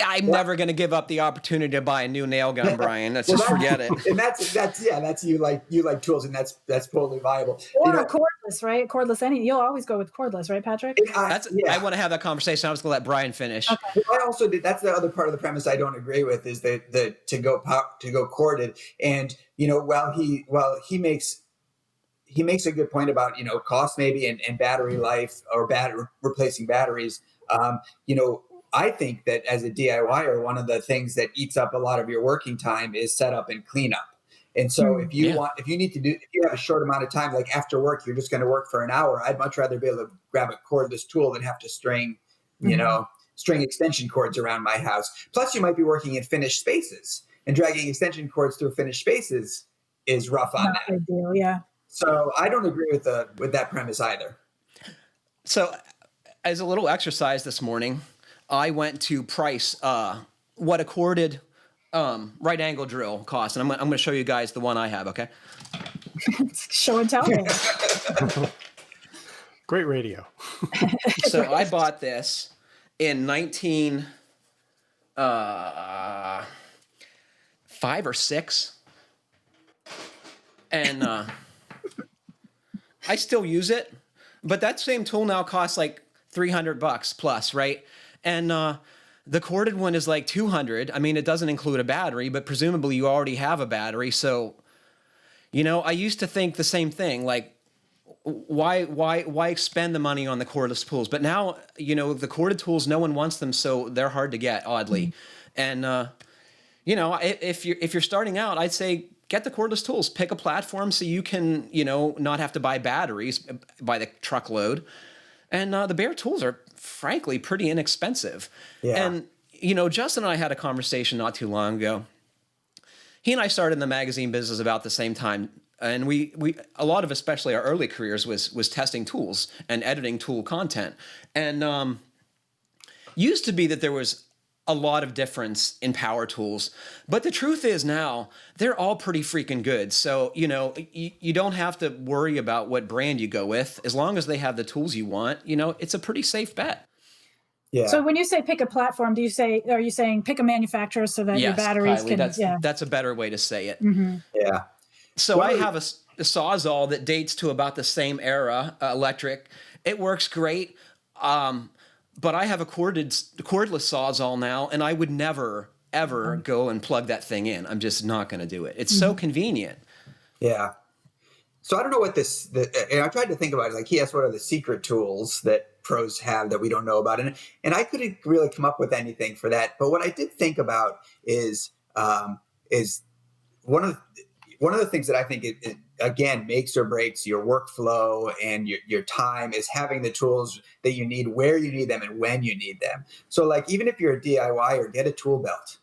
I'm never going to give up the opportunity to buy a new nail gun, Brian. Let's just forget it. And that's you like tools, and that's totally viable. Or cordless, right? Cordless. You'll always go with cordless, right, Patrick? I want to have that conversation. I was going to let Brian finish. Okay. Well, I also did. That's the other part of the premise I don't agree with, is the to go corded. And while he makes a good point about cost maybe and battery life, or replacing batteries. I think that as a DIYer, one of the things that eats up a lot of your working time is setup and cleanup. And so if you have a short amount of time, like after work, you're just going to work for an hour, I'd much rather be able to grab a cordless tool than have to string extension cords around my house. Plus, you might be working in finished spaces, and dragging extension cords through finished spaces is rough on that. Ideal, yeah. So I don't agree with that premise either. So as a little exercise this morning, I went to price what a corded right angle drill costs, and I'm going to show you guys the one I have. Okay. Show and tell me. Great radio. So I bought this in 1905 or 6, and I still use it, but that same tool now costs like $300 plus, right? And the corded one is like $200. I mean, it doesn't include a battery, but presumably you already have a battery. So, I used to think the same thing, like, why expend the money on the cordless tools? But now, the corded tools, no one wants them, so they're hard to get, oddly. Mm-hmm. And if you're starting out, I'd say get the cordless tools. Pick a platform so you can, not have to buy batteries by the truckload. And the bare tools are, frankly, pretty inexpensive. Yeah. And, Justin and I had a conversation not too long ago. He and I started in the magazine business about the same time. And we a lot of, especially our early careers, was testing tools and editing tool content. And used to be that there was a lot of difference in power tools. But the truth is now they're all pretty freaking good. So, you don't have to worry about what brand you go with. As long as they have the tools you want, it's a pretty safe bet. Yeah. So when you say pick a platform, are you saying pick a manufacturer so that your batteries Kiley, can... that's a better way to say it. Mm-hmm. Yeah. So I have the Sawzall that dates to about the same era, electric. It works great. But I have a cordless Sawzall now, and I would never, ever go and plug that thing in. I'm just not going to do it. It's so convenient. Yeah. So I don't know what and I tried to think about it. Like, he asked what are the secret tools that pros have that we don't know about. And I couldn't really come up with anything for that. But what I did think about is one of the things that I think it again makes or breaks your workflow and your time is having the tools that you need, where you need them, and when you need them. So, like, even if you're a DIYer, get a tool belt,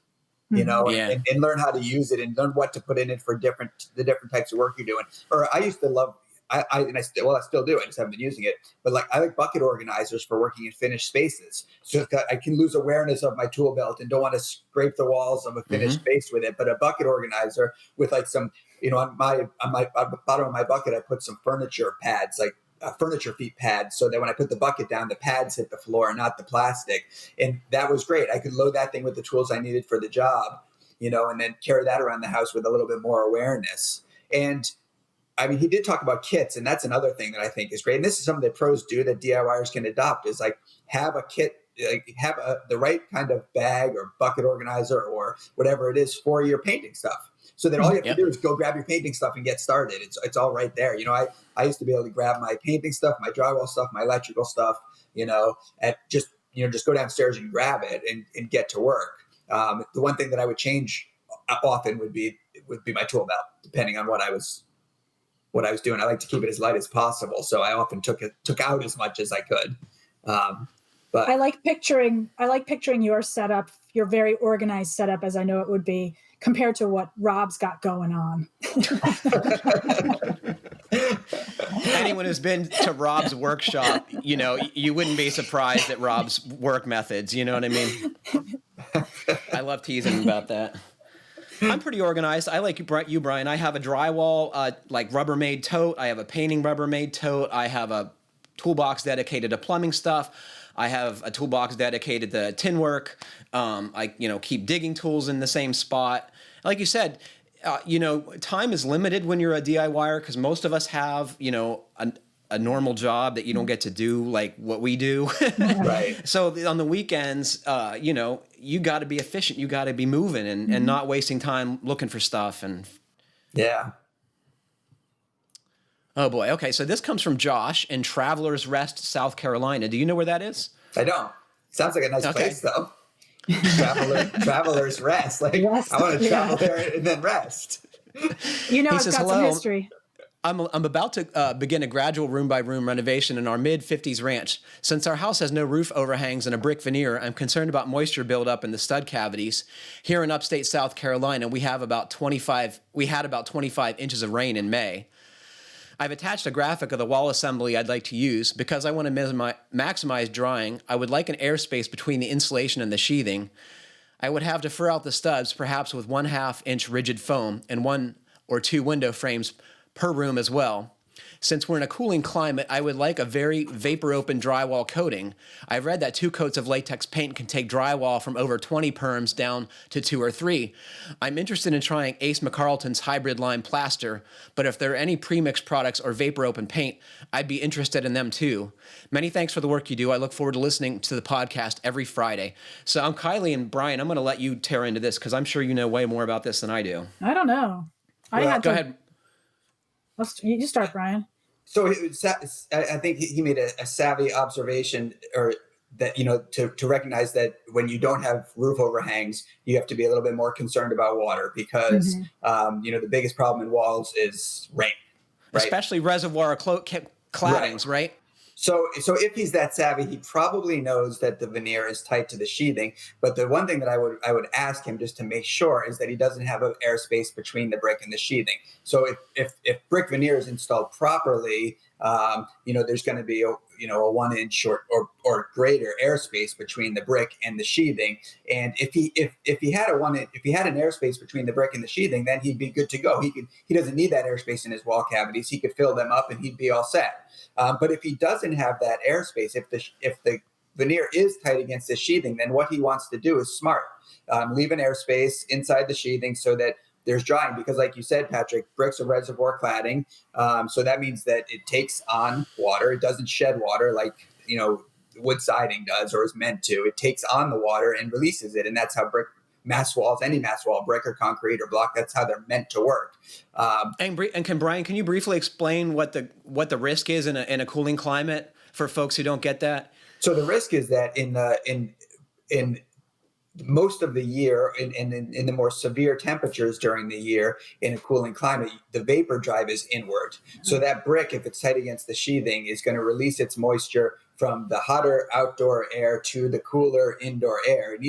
and learn how to use it and learn what to put in it for the different types of work you're doing. Or I used to love, I still do. I just haven't been using it. But, like, I like bucket organizers for working in finished spaces. So I can lose awareness of my tool belt and don't want to scrape the walls of a finished space with it. But a bucket organizer with, like, some, on the bottom of my bucket, I put some furniture pads, like furniture feet pads, so that when I put the bucket down, the pads hit the floor and not the plastic. And that was great. I could load that thing with the tools I needed for the job, and then carry that around the house with a little bit more awareness. And I mean, he did talk about kits, and that's another thing that I think is great. And this is something that pros do that DIYers can adopt, is like have a kit, like have the right kind of bag or bucket organizer or whatever it is for your painting stuff. So that all you have to do is go grab your painting stuff and get started. It's all right there. I used to be able to grab my painting stuff, my drywall stuff, my electrical stuff, at just go downstairs and grab it and get to work. The one thing that I would change often would be my tool belt, depending on what I was doing. I like to keep it as light as possible, so I often took out as much as I could. But I like picturing your setup, your very organized setup, as I know it would be, compared to what Rob's got going on. Anyone who's been to Rob's workshop, you wouldn't be surprised at Rob's work methods. You know what I mean? I love teasing him about that. I'm pretty organized. I like you, Brian. I have a drywall, like Rubbermaid tote. I have a painting Rubbermaid tote. I have a toolbox dedicated to plumbing stuff. I have a toolbox dedicated to tin work. I keep digging tools in the same spot. Like you said, time is limited when you're a DIYer because most of us have, a normal job that you don't get to do like what we do. Right. So on the weekends, you got to be efficient. You got to be moving and not wasting time looking for stuff. And yeah. Oh boy. Okay. So this comes from Josh in Travelers Rest, South Carolina. Do you know where that is? I don't. Sounds like a nice place though. Travelers Rest. Like, yes, I want to travel there and then rest. It's got some history. I'm about to begin a gradual room-by-room renovation in our mid-50s ranch. Since our house has no roof overhangs and a brick veneer, I'm concerned about moisture buildup in the stud cavities. Here in upstate South Carolina, we had about 25 inches of rain in May. I've attached a graphic of the wall assembly I'd like to use. Because I want to maximize drying, I would like an airspace between the insulation and the sheathing. I would have to fur out the studs, perhaps with 1/2 inch rigid foam and 1 or 2 window frames per room as well. Since we're in a cooling climate, I would like a very vapor-open drywall coating. I've read that 2 coats of latex paint can take drywall from over 20 perms down to 2 or 3. I'm interested in trying Ace McCarlton's hybrid lime plaster, but if there are any pre-mixed products or vapor-open paint, I'd be interested in them too. Many thanks for the work you do. I look forward to listening to the podcast every Friday. So I'm Kiley, and Brian, I'm going to let you tear into this because I'm sure you know way more about this than I do. I don't know. Go ahead. You start, Brian. So I think he made a savvy observation, or that, to recognize that when you don't have roof overhangs, you have to be a little bit more concerned about water because, the biggest problem in walls is rain, right? Especially reservoir claddings, right? So if he's that savvy, he probably knows that the veneer is tight to the sheathing. But the one thing that I would ask him just to make sure is that he doesn't have an airspace between the brick and the sheathing. So if brick veneer is installed properly, there's going to be a 1 inch or greater airspace between the brick and the sheathing. And if he had an airspace between the brick and the sheathing, then he'd be good to go. He doesn't need that airspace in his wall cavities. He could fill them up and he'd be all set. But if he doesn't have that airspace, if the veneer is tight against the sheathing, then what he wants to do is smart. Leave an airspace inside the sheathing so that there's drying, because like you said, Patrick, bricks are reservoir cladding. So that means that it takes on water. It doesn't shed water like, wood siding does or is meant to. It takes on the water and releases it. And that's how mass walls, any mass wall, brick or concrete or block, that's how they're meant to work. And Brian, can you briefly explain what the risk is in a cooling climate for folks who don't get that? So the risk is that in most of the year, in the more severe temperatures during the year in a cooling climate, the vapor drive is inward. So that brick, if it's tight against the sheathing, is going to release its moisture from the hotter outdoor air to the cooler indoor air. It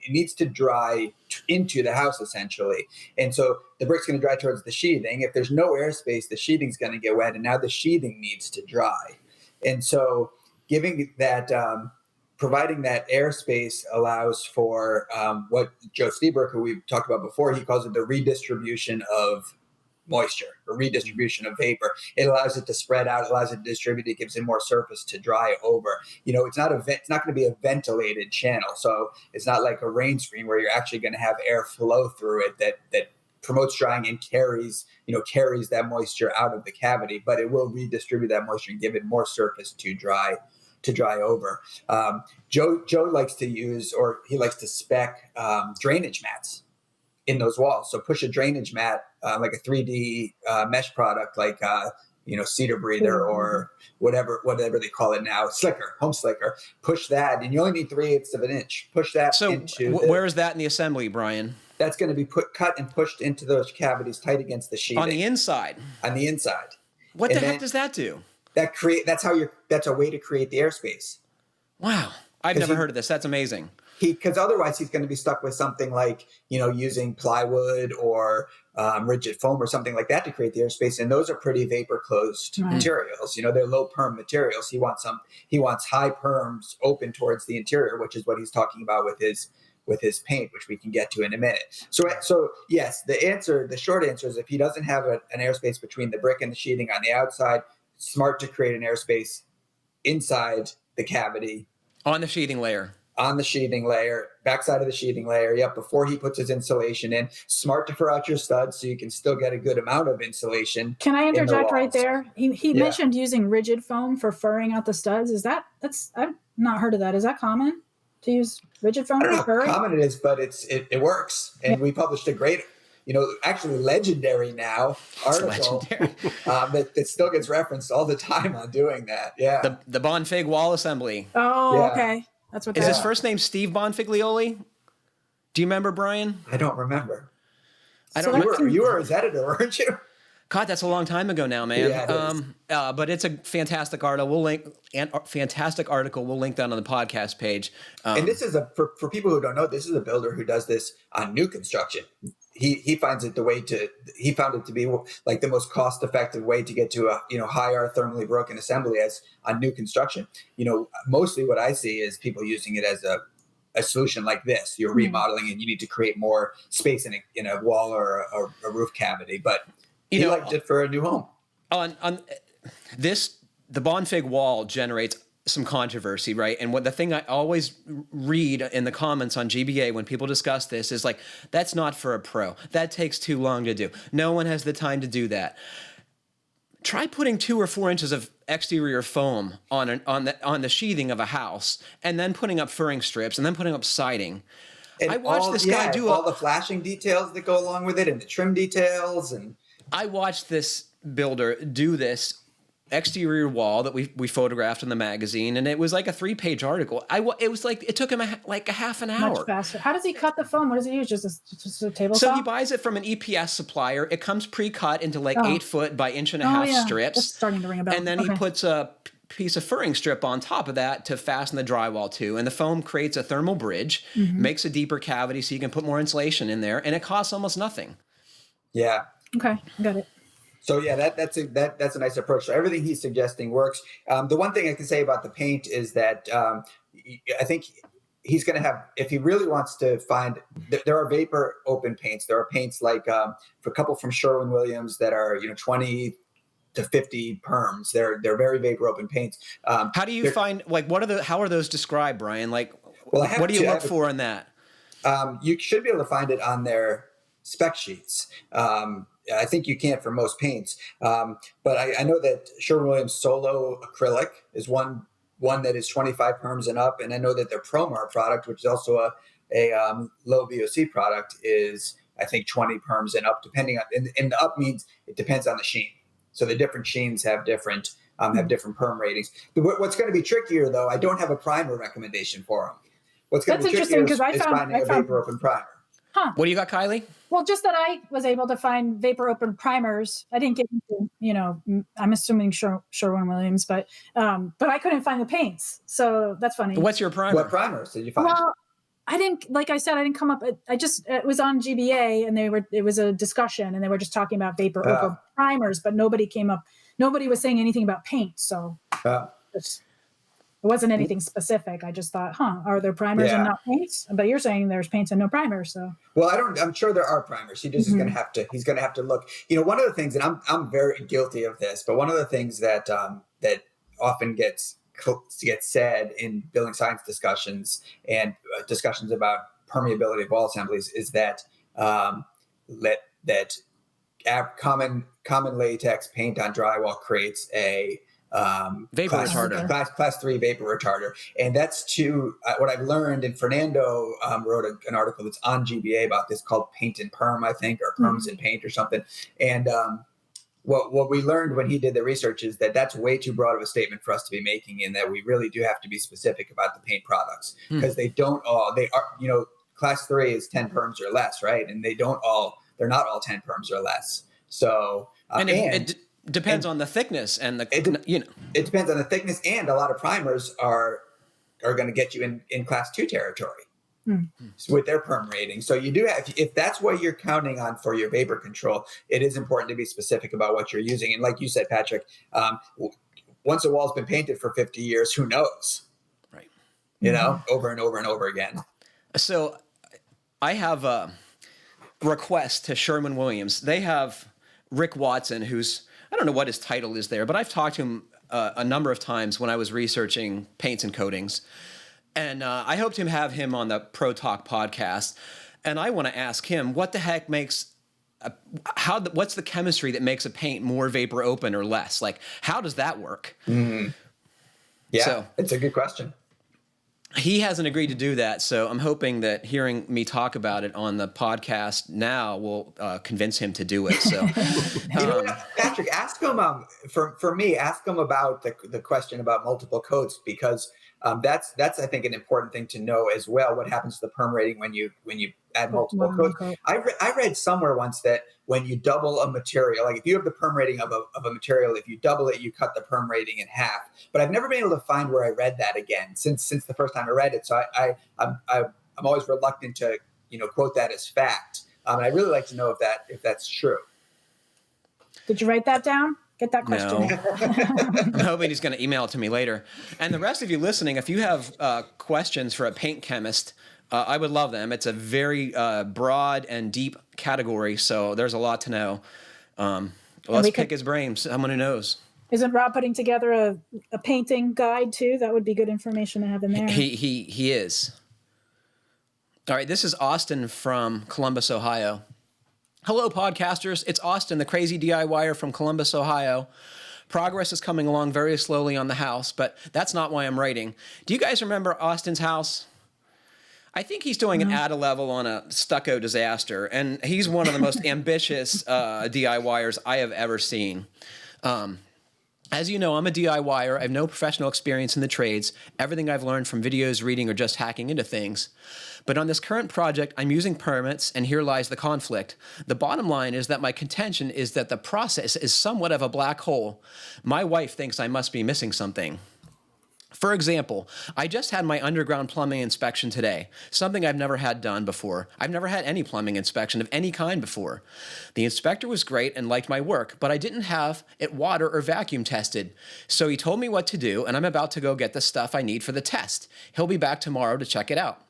needs to dry into the house essentially. And so the brick's going to dry towards the sheathing. If there's no airspace, the sheathing's going to get wet, and now the sheathing needs to dry. And so providing that airspace allows for what Joe Stieberk, who we've talked about before, he calls it the redistribution of moisture or redistribution of vapor. It allows it to spread out, allows it to distribute, it gives it more surface to dry over. It's not going to be a ventilated channel. So it's not like a rain screen where you're actually going to have air flow through it that promotes drying and carries that moisture out of the cavity, but it will redistribute that moisture and give it more surface to dry over. Joe likes to use, or he likes to spec drainage mats in those walls. So push a drainage mat, like a 3D mesh product, like cedar breather or whatever they call it now, home slicker. Push that, and you only need 3/8 of an inch. Push that. So where is that in the assembly, Brian? That's going to be cut and pushed into those cavities, tight against the sheathing. On the inside. What the heck does that do? That's a way to create the airspace. Wow. I've never heard of this. That's amazing. Because otherwise he's going to be stuck with something like, using plywood or rigid foam or something like that to create the airspace. And those are pretty vapor closed materials. They're low perm materials. He wants high perms open towards the interior, which is what he's talking about with his paint, which we can get to in a minute. So yes, the short answer is if he doesn't have an airspace between the brick and the sheathing on the outside, smart to create an airspace inside the cavity. On the sheathing layer, backside of the sheathing layer. Yep. Before he puts his insulation in, smart to fur out your studs so you can still get a good amount of insulation. Can I interject right there? He mentioned using rigid foam for furring out the studs. I've not heard of that. Is that common to use rigid foam for furring? How common it is, but it works. And we published a great, actually legendary now article that still gets referenced all the time on doing that. Yeah. The Bonfig wall assembly. Oh, yeah. Okay. That's what. Is his first name Steve Bonfiglioli? Do you remember, Brian? I don't remember. You were his editor, weren't you? God, that's a long time ago now, man. Yeah, but it's a fantastic article. We'll link that on the podcast page. And this is for people who don't know, this is a builder who does this on new construction. He finds it he found it to be like the most cost effective way to get to a higher thermally broken assembly as on new construction. Mostly what I see is people using it as a solution like this. You're remodeling and you need to create more space in a wall or a roof cavity, but he liked it for a new home. On this, the Bonfig wall generates some controversy, right? And the thing I always read in the comments on GBA when people discuss this is like, that's not for a pro. That takes too long to do. No one has the time to do that. Try putting 2 or 4 inches of exterior foam on the sheathing of a house, and then putting up furring strips, and then putting up siding. And I watched this guy do all the flashing details that go along with it, and the trim details, and I watched this builder do this exterior wall that we photographed in the magazine, and it was like a 3-page article. It was like it took him a half an hour. Much faster. How does he cut the foam? What does he use? Just a table So saw? he buys it from an EPS supplier. It comes pre-cut into 8 foot by 1.5 inch strips. That's starting to ring a bell. And then he puts a piece of furring strip on top of that to fasten the drywall to. And the foam creates a thermal bridge, makes a deeper cavity so you can put more insulation in there, and it costs almost nothing. Yeah. Okay, got it. So yeah, that's a nice approach. So everything he's suggesting works. The one thing I can say about the paint is that I think he's going to have, if he really wants to find, there are vapor open paints. There are paints like for a couple from Sherwin-Williams that are 20 to 50 perms. They're very vapor open paints. How do you find how are those described, Brian? What do you look for in that? You should be able to find it on their spec sheets. I think you can't for most paints, but I know that Sherwin-Williams Solo acrylic is one that is 25 perms and up, and I know that their Promar product, which is also a low VOC product, is I think 20 perms and up, depending on. And the up means it depends on the sheen. So the different sheens have different perm ratings. What's going to be trickier, though, I don't have a primer recommendation for them. What's going to be trickier is finding a vapor open primer. Huh. What do you got, Kiley? Well, just that I was able to find vapor open primers. I didn't get into, I'm assuming Sherwin-Williams, but I couldn't find the paints. So that's funny. What's your primer? What primers did you find? Well, I didn't, like I said, I didn't come up. It was on GBA and it was a discussion and they were just talking about vapor open primers, but nobody was saying anything about paint. So it wasn't anything specific. I just thought, are there primers and not paints? But you're saying there's paints and no primers. So I'm sure there are primers. He just is going to have to. He's going to have to look. One of the things, and I'm very guilty of this, but one of the things that that often gets said in building science discussions and discussions about permeability of wall assemblies is that common latex paint on drywall creates a vapor retarder, class 3 vapor retarder. And that's what I've learned. And Fernando wrote an article that's on GBA about this called Paint and Perm, I think, or Perms and Paint or something. And what we learned when he did the research is that that's way too broad of a statement for us to be making, and that we really do have to be specific about the paint products, because they are, class 3 is 10 perms or less, right? And they're not all 10 perms or less. So, it depends on the thickness and it depends on the thickness, and a lot of primers are going to get you in class 2 territory with their perm rating. So you do have, if that's what you're counting on for your vapor control, it is important to be specific about what you're using. And like you said, Patrick, once a wall's been painted for 50 years, who knows? Right. Over and over and over again. So I have a request to Sherwin-Williams. They have Rick Watson, who's, I don't know what his title is there, but I've talked to him a number of times when I was researching paints and coatings. And I hope to have him on the Pro Talk podcast. And I want to ask him, what the heck makes, what's the chemistry that makes a paint more vapor open or less? Like, how does that work? Mm-hmm. Yeah, it's a good question. He hasn't agreed to do that, so I'm hoping that hearing me talk about it on the podcast now will convince him to do it. So, Patrick, ask him. For me, ask him about the question about multiple coats, because that's I think an important thing to know as well. What happens to the perm rating when you add multiple coats? I read somewhere once that when you double a material, like if you have the perm rating of a material, if you double it, you cut the perm rating in half. But I've never been able to find where I read that again since the first time I read it. So I'm always reluctant to quote that as fact. And I'd really like to know if that's true. Did you write that down? Get that question. No. I'm hoping he's going to email it to me later. And the rest of you listening, if you have questions for a paint chemist, I would love them. It's a very broad and deep category, so there's a lot to know. Let's pick his brain, someone who knows. Isn't Rob putting together a painting guide too? That would be good information to have in there. He is. All right, this is Austin from Columbus, Ohio. Hello, podcasters. It's Austin, the crazy DIYer from Columbus, Ohio. Progress is coming along very slowly on the house, but that's not why I'm writing. Do you guys remember Austin's house? I think he's doing an add-a-level on a stucco disaster, and he's one of the most ambitious DIYers I have ever seen. As you know, I'm a DIYer. I have no professional experience in the trades. Everything I've learned from videos, reading, or just hacking into things. But on this current project, I'm using permits, and here lies the conflict. The bottom line is that my contention is that the process is somewhat of a black hole. My wife thinks I must be missing something. For example, I just had my underground plumbing inspection today, something I've never had done before. I've never had any plumbing inspection of any kind before. The inspector was great and liked my work, but I didn't have it water or vacuum tested. So he told me what to do, and I'm about to go get the stuff I need for the test. He'll be back tomorrow to check it out.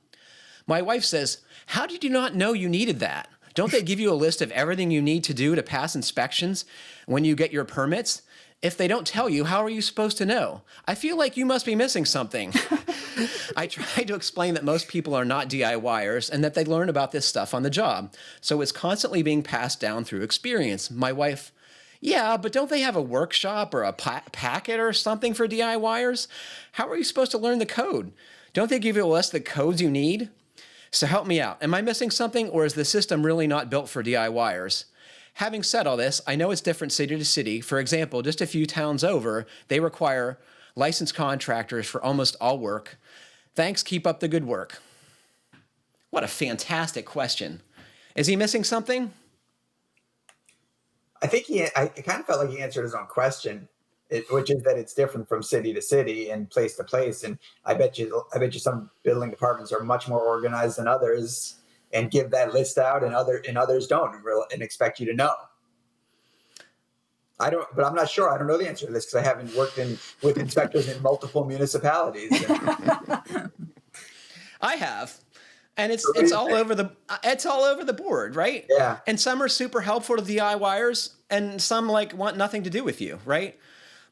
My wife says, "How did you not know you needed that? Don't they give you a list of everything you need to do to pass inspections when you get your permits? If they don't tell you, how are you supposed to know? I feel like you must be missing something. I try to explain that most people are not DIYers and that they learn about this stuff on the job. So it's constantly being passed down through experience. My wife, yeah, but don't they have a workshop or a packet or something for DIYers? How are you supposed to learn the code? Don't they give you a list of the codes you need? So help me out. Am I missing something, or is the system really not built for DIYers? Having said all this, I know it's different city to city. For example, just a few towns over, they require licensed contractors for almost all work. Thanks, keep up the good work. What a fantastic question. Is he missing something? I think I kind of felt like he answered his own question, which is that it's different from city to city and place to place. And I bet you some building departments are much more organized than others and give that list out, and others don't, and expect you to know. But I'm not sure. I don't know the answer to this because I haven't worked with inspectors in multiple municipalities. I have, and it's all over the board, right? Yeah. And some are super helpful to DIYers, and some want nothing to do with you, right?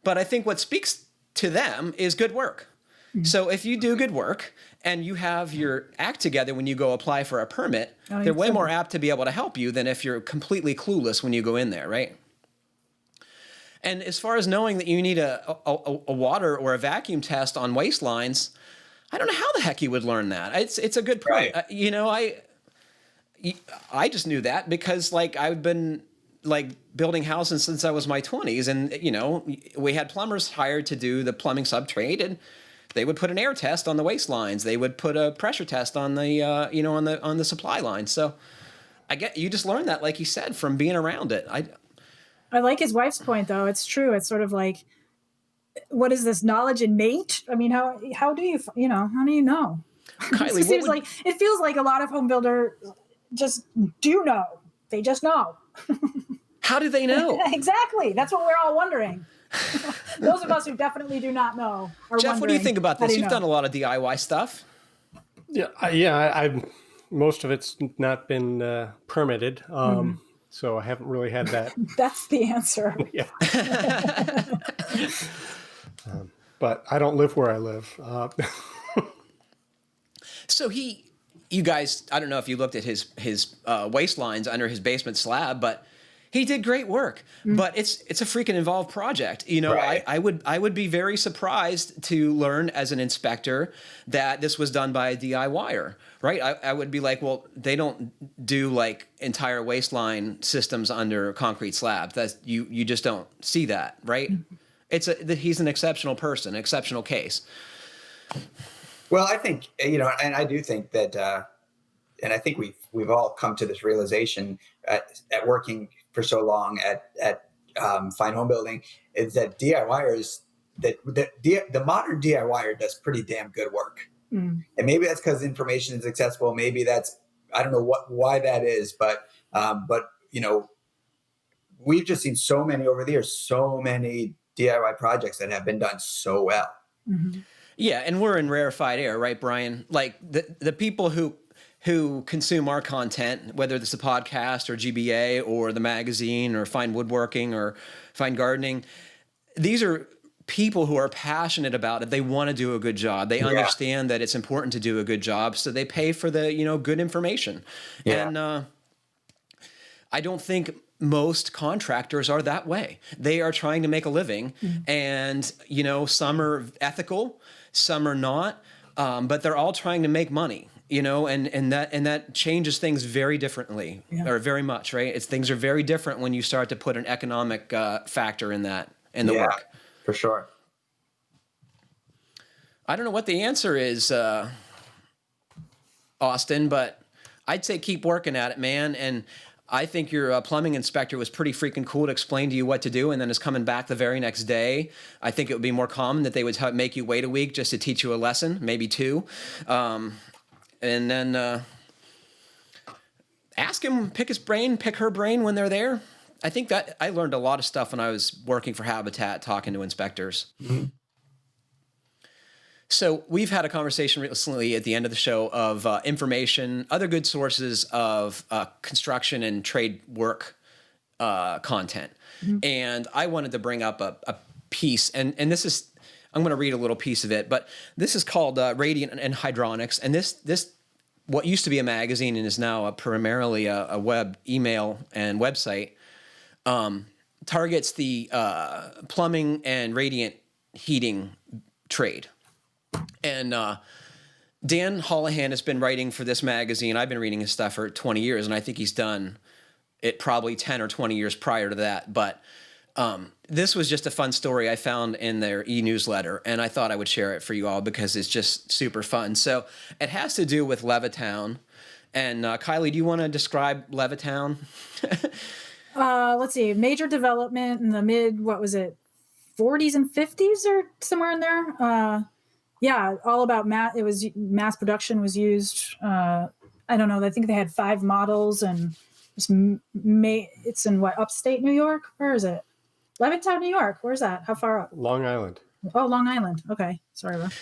But I think what speaks to them is good work. Mm-hmm. So if you do good work and you have your act together when you go apply for a permit, they're way more apt to be able to help you than if you're completely clueless when you go in there, right? And as far as knowing that you need a water or a vacuum test on waste lines, I don't know how the heck you would learn that. It's a good point. Right. I just knew that because I've been building houses since I was my 20s, and we had plumbers hired to do the plumbing sub-trade, and they would put an air test on the waste lines. They would put a pressure test on the on the supply line. So you just learn that, like you said, from being around it. I like his wife's point, though. It's true. It's sort of like, what is this knowledge innate? I mean, how do you know? Kylie, it feels like a lot of home builders just do know. They just know. How do they know? Exactly. That's what we're all wondering. Those of us who definitely do not know are Jeff, what do you think about this? You've done a lot of DIY stuff. Yeah, I've most of it's not been permitted, so I haven't really had that. That's the answer. Yeah. But I don't live where I live. So you guys, I don't know if you looked at his waste lines under his basement slab, but he did great work. But it's a freaking involved project. Right. I would be very surprised to learn as an inspector that this was done by a DIYer, right? I would be like, well, they don't do entire waistline systems under concrete slabs. That's you just don't see that, right? He's an exceptional person, exceptional case. Well, I think, and I do think that, and I think we've all come to this realization at working for so long at Fine Homebuilding, is that DIYers, the modern DIYer does pretty damn good work. And maybe that's because information is accessible. Maybe I don't know why that is, but we've just seen so many over the years, so many DIY projects that have been done so well. Mm-hmm. Yeah, and we're in rarefied air, right, Brian? The people who consume our content, whether it's a podcast or GBA or the magazine or Fine Woodworking or Fine Gardening, these are people who are passionate about it. They want to do a good job. They understand that it's important to do a good job, so they pay for the good information. Yeah. And I don't think most contractors are that way. They are trying to make a living, and some are ethical, some are not, but they're all trying to make money. And that changes things very differently, or very much, right? Things are very different when you start to put an economic factor in the work. For sure. I don't know what the answer is, Austin, but I'd say keep working at it, man. And I think your plumbing inspector was pretty freaking cool to explain to you what to do, and then is coming back the very next day. I think it would be more common that they would make you wait a week just to teach you a lesson, maybe two. And then ask him, pick her brain when they're there. I think that I learned a lot of stuff when I was working for Habitat, talking to inspectors. Mm-hmm. So we've had a conversation recently at the end of the show of information, other good sources of construction and trade work content. And I wanted to bring up a piece, and this is, I'm going to read a little piece of it, but this is called Radiant and Hydronics. And this what used to be a magazine and is now primarily a web email and website, targets the plumbing and radiant heating trade. And Dan Holohan has been writing for this magazine. I've been reading his stuff for 20 years, and I think he's done it probably 10 or 20 years prior to that. But this was just a fun story I found in their e-newsletter, and I thought I would share it for you all because it's just super fun. So it has to do with Levittown. And Kiley, do you want to describe Levittown? Let's see. Major development in the mid, what was it, 40s and 50s or somewhere in there? Yeah, all about mass production was used. I don't know. I think they had 5 models, and it's in what, upstate New York? Where is it? Levittown, New York. Where's that? How far up? Long Island. Oh, Long Island. Okay, sorry about.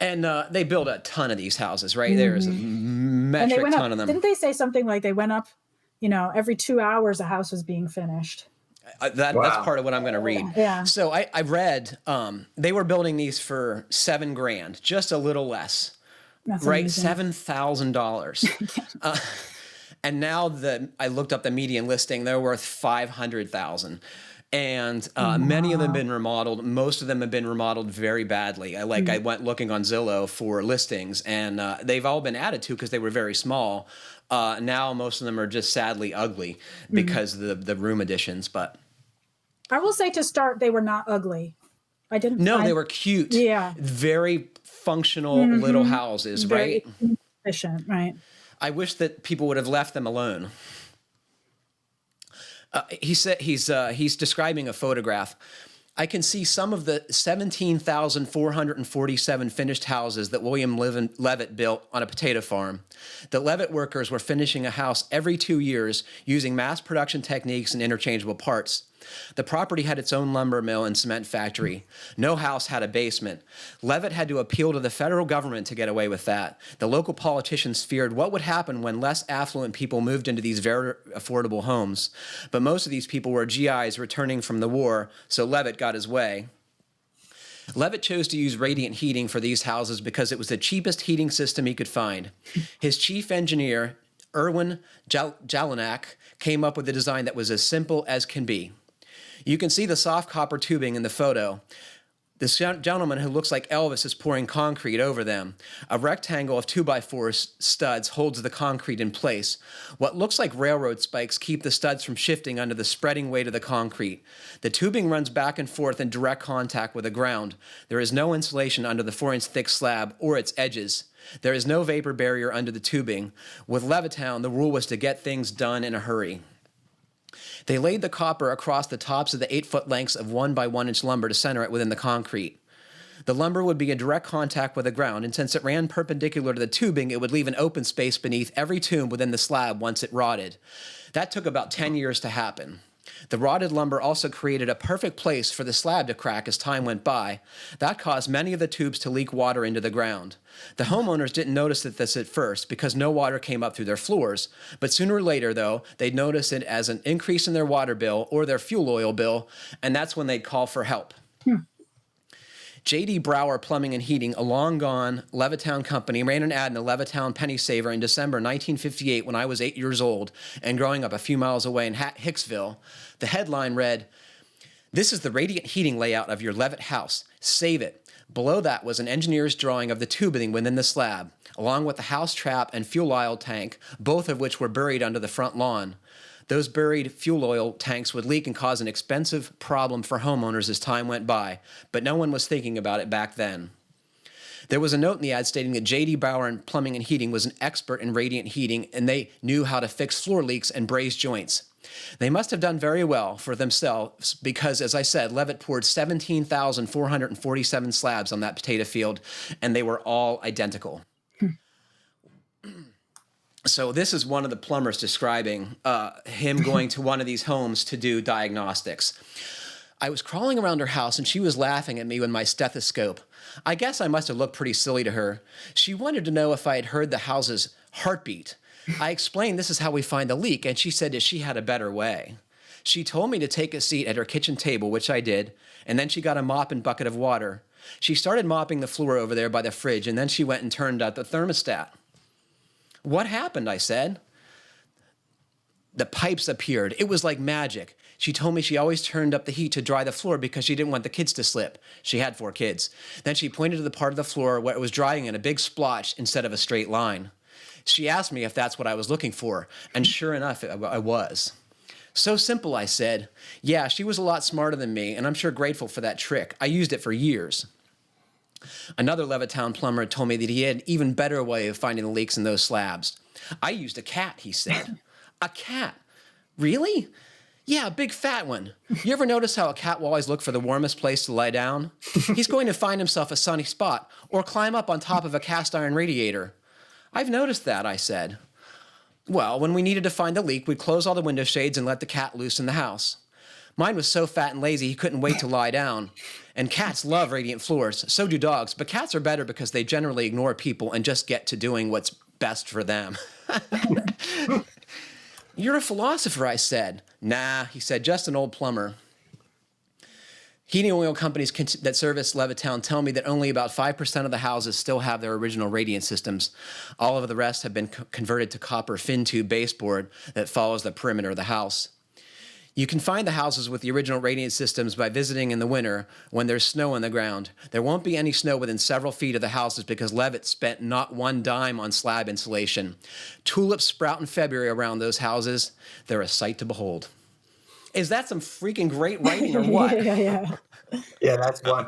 And they built a ton of these houses, right? There's a metric ton of them. Didn't they say something like they went up? Every 2 hours a house was being finished. That's part of what I'm going to read. Yeah. So I read they were building these for $7,000, just a little less, That's right? amazing. $7,000. And now I looked up the median listing; they're worth $500,000. And many of them have been remodeled. Most of them have been remodeled very badly. I went looking on Zillow for listings, and they've all been added to because they were very small. Now most of them are just sadly ugly because of the room additions. But I will say, to start, they were not ugly. They were cute. Yeah. Very functional little houses, Very right? efficient, right? I wish that people would have left them alone. He said he's describing a photograph. I can see some of the 17,447 finished houses that William Levitt built on a potato farm. The Levitt workers were finishing a house every 2 years using mass production techniques and interchangeable parts. The property had its own lumber mill and cement factory. No house had a basement. Levitt had to appeal to the federal government to get away with that. The local politicians feared what would happen when less affluent people moved into these very affordable homes. But most of these people were GIs returning from the war, so Levitt got his way. Levitt chose to use radiant heating for these houses because it was the cheapest heating system he could find. His chief engineer, Erwin Jelinek, came up with a design that was as simple as can be. You can see the soft copper tubing in the photo. This gentleman who looks like Elvis is pouring concrete over them. A rectangle of 2x4 studs holds the concrete in place. What looks like railroad spikes keep the studs from shifting under the spreading weight of the concrete. The tubing runs back and forth in direct contact with the ground. There is no insulation under the 4-inch thick slab or its edges. There is no vapor barrier under the tubing. With Levittown, the rule was to get things done in a hurry. They laid the copper across the tops of the 8-foot lengths of 1x1-inch lumber to center it within the concrete. The lumber would be in direct contact with the ground, and since it ran perpendicular to the tubing, it would leave an open space beneath every tube within the slab once it rotted. That took about 10 years to happen. The rotted lumber also created a perfect place for the slab to crack as time went by. That caused many of the tubes to leak water into the ground. The homeowners didn't notice this at first because no water came up through their floors, but sooner or later, though, they'd notice it as an increase in their water bill or their fuel oil bill, and that's when they'd call for help. J.D. Brower Plumbing and Heating, a long-gone Levittown company, ran an ad in the Levittown Penny Saver in December 1958 when I was 8 years old and growing up a few miles away in Hicksville. The headline read, "This is the radiant heating layout of your Levitt house. Save it." Below that was an engineer's drawing of the tubing within the slab, along with the house trap and fuel oil tank, both of which were buried under the front lawn. Those buried fuel oil tanks would leak and cause an expensive problem for homeowners as time went by, but no one was thinking about it back then. There was a note in the ad stating that J.D. Brower Plumbing and Heating was an expert in radiant heating, and they knew how to fix floor leaks and braze joints. They must have done very well for themselves because, as I said, Levitt poured 17,447 slabs on that potato field, and they were all identical. So this is one of the plumbers describing him going to one of these homes to do diagnostics. "I was crawling around her house, and she was laughing at me with my stethoscope. I guess I must have looked pretty silly to her. She wanted to know if I had heard the house's heartbeat. I explained this is how we find the leak, and she said that she had a better way. She told me to take a seat at her kitchen table, which I did, and then she got a mop and bucket of water. She started mopping the floor over there by the fridge, and then she went and turned out the thermostat. What happened? I said. The pipes appeared. It was like magic. She told me she always turned up the heat to dry the floor because she didn't want the kids to slip. She had 4 kids. Then she pointed to the part of the floor where it was drying in a big splotch instead of a straight line. She asked me if that's what I was looking for, and sure enough, I was. So simple, I said. Yeah, she was a lot smarter than me, and I'm sure grateful for that trick. I used it for years. Another Levittown plumber told me that he had an even better way of finding the leaks in those slabs. I used a cat, he said. A cat? Really? Yeah, a big fat one. You ever notice how a cat will always look for the warmest place to lie down? He's going to find himself a sunny spot or climb up on top of a cast iron radiator. I've noticed that, I said. Well, when we needed to find the leak, we'd close all the window shades and let the cat loose in the house. Mine was so fat and lazy he couldn't wait to lie down. And cats love radiant floors. So do dogs. But cats are better because they generally ignore people and just get to doing what's best for them. You're a philosopher, I said. Nah, he said, just an old plumber. Heating oil companies that service Levittown tell me that only about 5% of the houses still have their original radiant systems. All of the rest have been converted to copper fin tube baseboard that follows the perimeter of the house. You can find the houses with the original radiant systems by visiting in the winter when there's snow on the ground. There won't be any snow within several feet of the houses because Levitt spent not one dime on slab insulation. Tulips sprout in February around those houses. They're a sight to behold. Is that some freaking great writing or what? Yeah, that's one.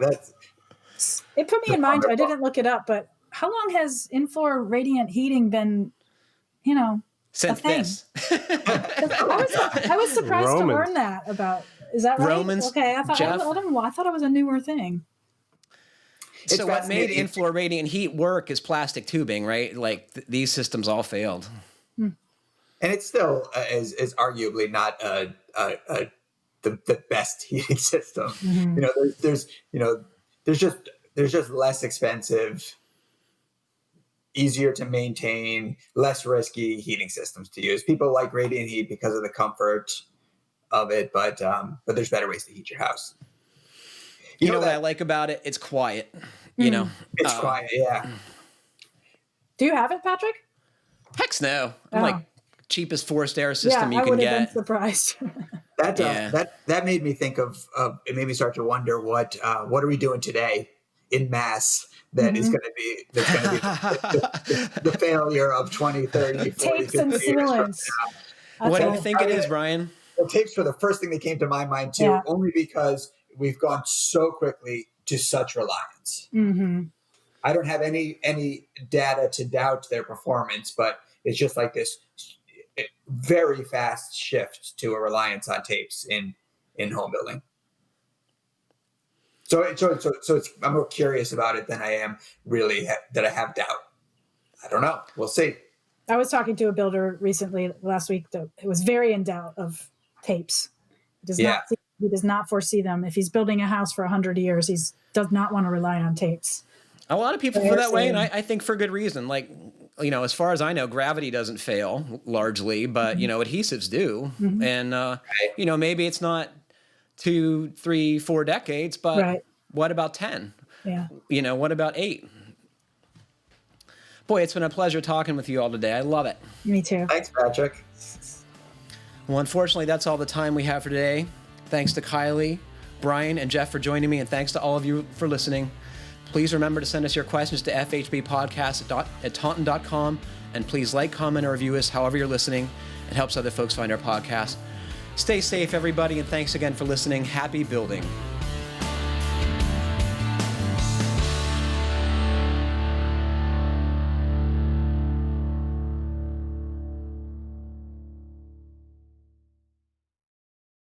It put me in mind. I didn't look it up, but how long has in-floor radiant heating been, Since this. I was surprised to learn that about. Is that right? Romans. Okay, I thought Jeff, I thought it was a newer thing. So what made in-floor radiant heat work is plastic tubing, right? Like these systems all failed. And it still is arguably not the best heating system. Mm-hmm. There's just less expensive, easier to maintain, less risky heating systems to use. People like radiant heat because of the comfort of it, but there's better ways to heat your house. You know what I like about it? It's quiet. It's quiet. Yeah. Do you have it, Patrick? Heck no. I'm like cheapest forced air system you can get. I would have been surprised. That made me think of. It made me start to wonder what are we doing today in mass that is going to be the failure of 20, 30, 40, tapes and sealants. What do you think it is, Brian? Well, tapes were the first thing that came to my mind too, only because we've gone so quickly to such reliance. Mm-hmm. I don't have any data to doubt their performance, but it's just like this very fast shift to a reliance on tapes in home building. So I'm more curious about it than I am really that I have doubt. I don't know. We'll see. I was talking to a builder recently last week that was very in doubt of tapes. He does not foresee them. If he's building a house for 100 years, he does not want to rely on tapes. A lot of people feel that way, and I think for good reason. Like, as far as I know, gravity doesn't fail largely, but, adhesives do. Mm-hmm. And, maybe it's not 2, 3, 4 decades, but what about 10? Yeah. What about 8? Boy, it's been a pleasure talking with you all today. I love it. Me too. Thanks, Patrick. Well, unfortunately, that's all the time we have for today. Thanks to Kiley, Brian, and Jeff for joining me, and thanks to all of you for listening. Please remember to send us your questions to fhbpodcast@taunton.com, and please like, comment, or review us however you're listening. It helps other folks find our podcast. Stay safe, everybody, and thanks again for listening. Happy building.